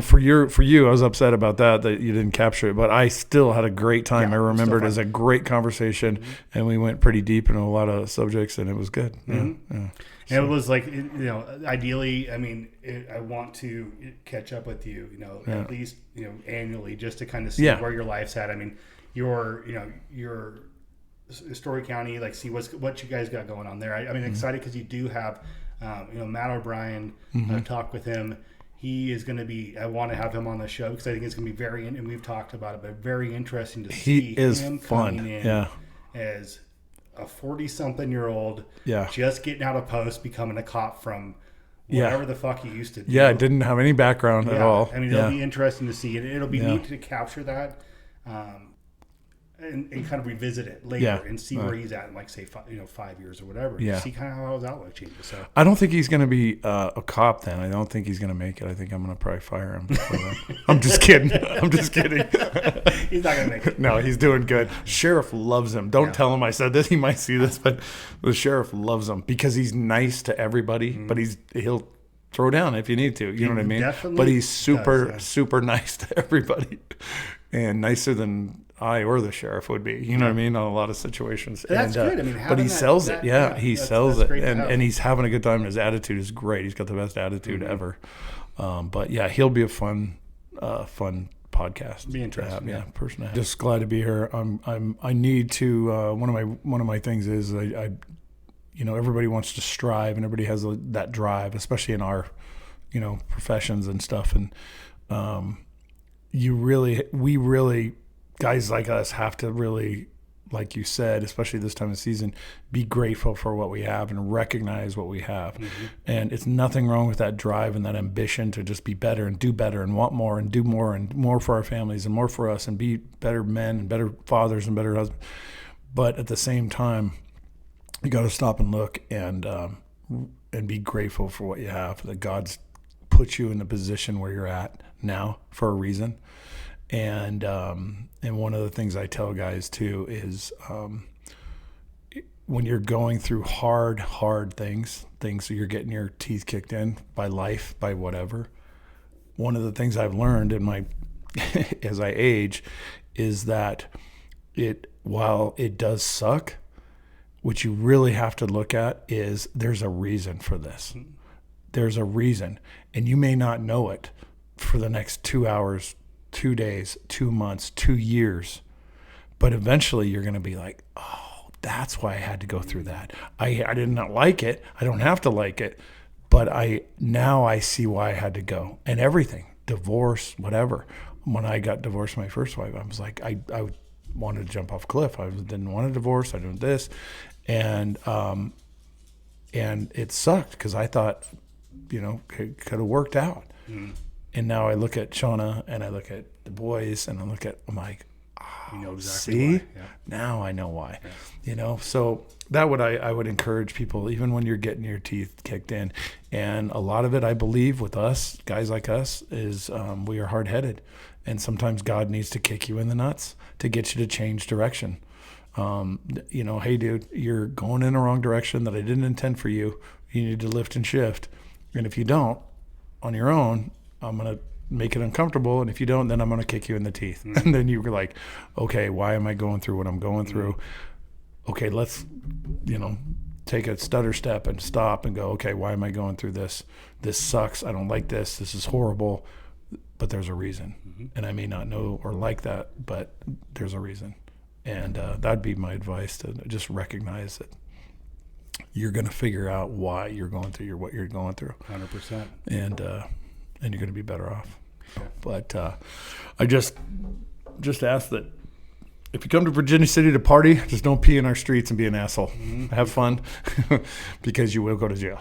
for you, I was upset about that you didn't capture it, but I still had a great time. I remember it as a great conversation, and we went pretty deep into a lot of subjects, and it was good. And it was like, ideally, I want to catch up with you, at least, annually, just to kind of see where your life's at. Your Storey County, like see what you guys got going on there. I'm excited because you do have, Matt O'Brien. Talk with him. He is going to be. I want to have him on the show because I think it's going to be and we've talked about it, but very interesting to see him coming in as a 40-something-year-old, just getting out of post, becoming a cop from whatever the fuck he used to do. Yeah, didn't have any background at all. It'll be interesting to see, and it'll be neat to capture that. And kind of revisit it later and see where he's at in, like, say, 5 years or whatever. See kind of how his outlook changes. So I don't think he's going to be a cop then. I don't think he's going to make it. I think I'm going to probably fire him. I'm just kidding. He's not going to make it. No, he's doing good. Sheriff loves him. Don't tell him I said this. He might see this, but the sheriff loves him because he's nice to everybody, but he'll throw down if you need to. You know what I mean? Definitely. But he's super nice to everybody, and nicer than I or the sheriff would be, you know what I mean, on a lot of situations. That's good. But he sells it. He sells it, and he's having a good time. His attitude is great. He's got the best attitude ever. But he'll be a fun podcast. Be interesting. Person. To have. Just glad to be here. I need to. One of my things is I everybody wants to strive, and everybody has that drive, especially in our, professions and stuff. And we really. Guys like us have to really, like you said, especially this time of season, be grateful for what we have and recognize what we have. And it's nothing wrong with that drive and that ambition to just be better and do better and want more and do more and more for our families and more for us and be better men and better fathers and better husbands. But at the same time, you got to stop and look and be grateful for what you have, that God's put you in the position where you're at now for a reason. And one of the things I tell guys too is when you're going through hard things that you're getting your teeth kicked in by life, by whatever. One of the things I've learned in my as I age is that while it does suck, what you really have to look at is there's a reason for this. There's a reason, and you may not know it for the next 2 hours, 2 days, 2 months, 2 years, but eventually you're going to be like, oh, that's why I had to go through that. I did not like it. I don't have to like it, but now I see why I had to go. And everything, divorce, whatever. When I got divorced from my first wife, I was like, I wanted to jump off a cliff. I didn't want a divorce. I did this, and it sucked because I thought, it could have worked out. And now I look at Shauna and I look at the boys and I'm like, exactly see, why. Now I know why, so that I would encourage people, even when you're getting your teeth kicked in. And a lot of it, I believe with us, guys like us, is we are hard-headed. And sometimes God needs to kick you in the nuts to get you to change direction. Hey, dude, you're going in the wrong direction that I didn't intend for you. You need to lift and shift. And if you don't, on your own, I'm going to make it uncomfortable. And if you don't, then I'm going to kick you in the teeth. And then you were like, okay, why am I going through what I'm going through? Okay, let's, take a stutter step and stop and go, okay, why am I going through this? This sucks. I don't like this. This is horrible. But there's a reason. And I may not know or like that, but there's a reason. And that'd be my advice, to just recognize that you're going to figure out why you're going through what you're going through. 100%. And you're going to be better off. Okay. But I just ask that if you come to Virginia City to party, just don't pee in our streets and be an asshole. Have fun, because you will go to jail.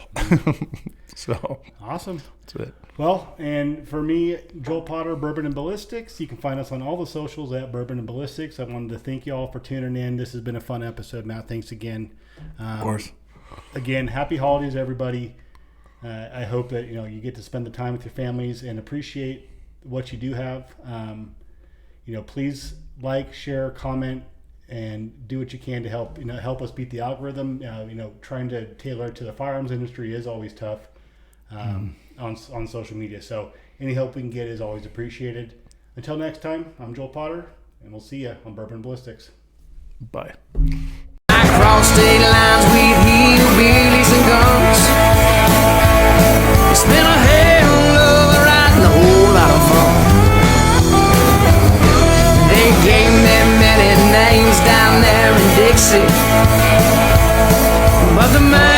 So awesome. That's it. Well, and for me, Joel Potter, Bourbon and Ballistics. You can find us on all the socials at Bourbon and Ballistics. I wanted to thank you all for tuning in. This has been a fun episode, Matt. Thanks again. Of course. Again, happy holidays, everybody. I hope that you get to spend the time with your families and appreciate what you do have. Please like, share, comment, and do what you can to help us beat the algorithm. Trying to tailor it to the firearms industry is always tough on social media. So any help we can get is always appreciated. Until next time, I'm Joel Potter, and we'll see you on Bourbon and Ballistics. Bye. Across state lines with hillbillies and guns. It's been a hell of a ride and a whole lot of fun. They gave me many names down there in Dixie, but the man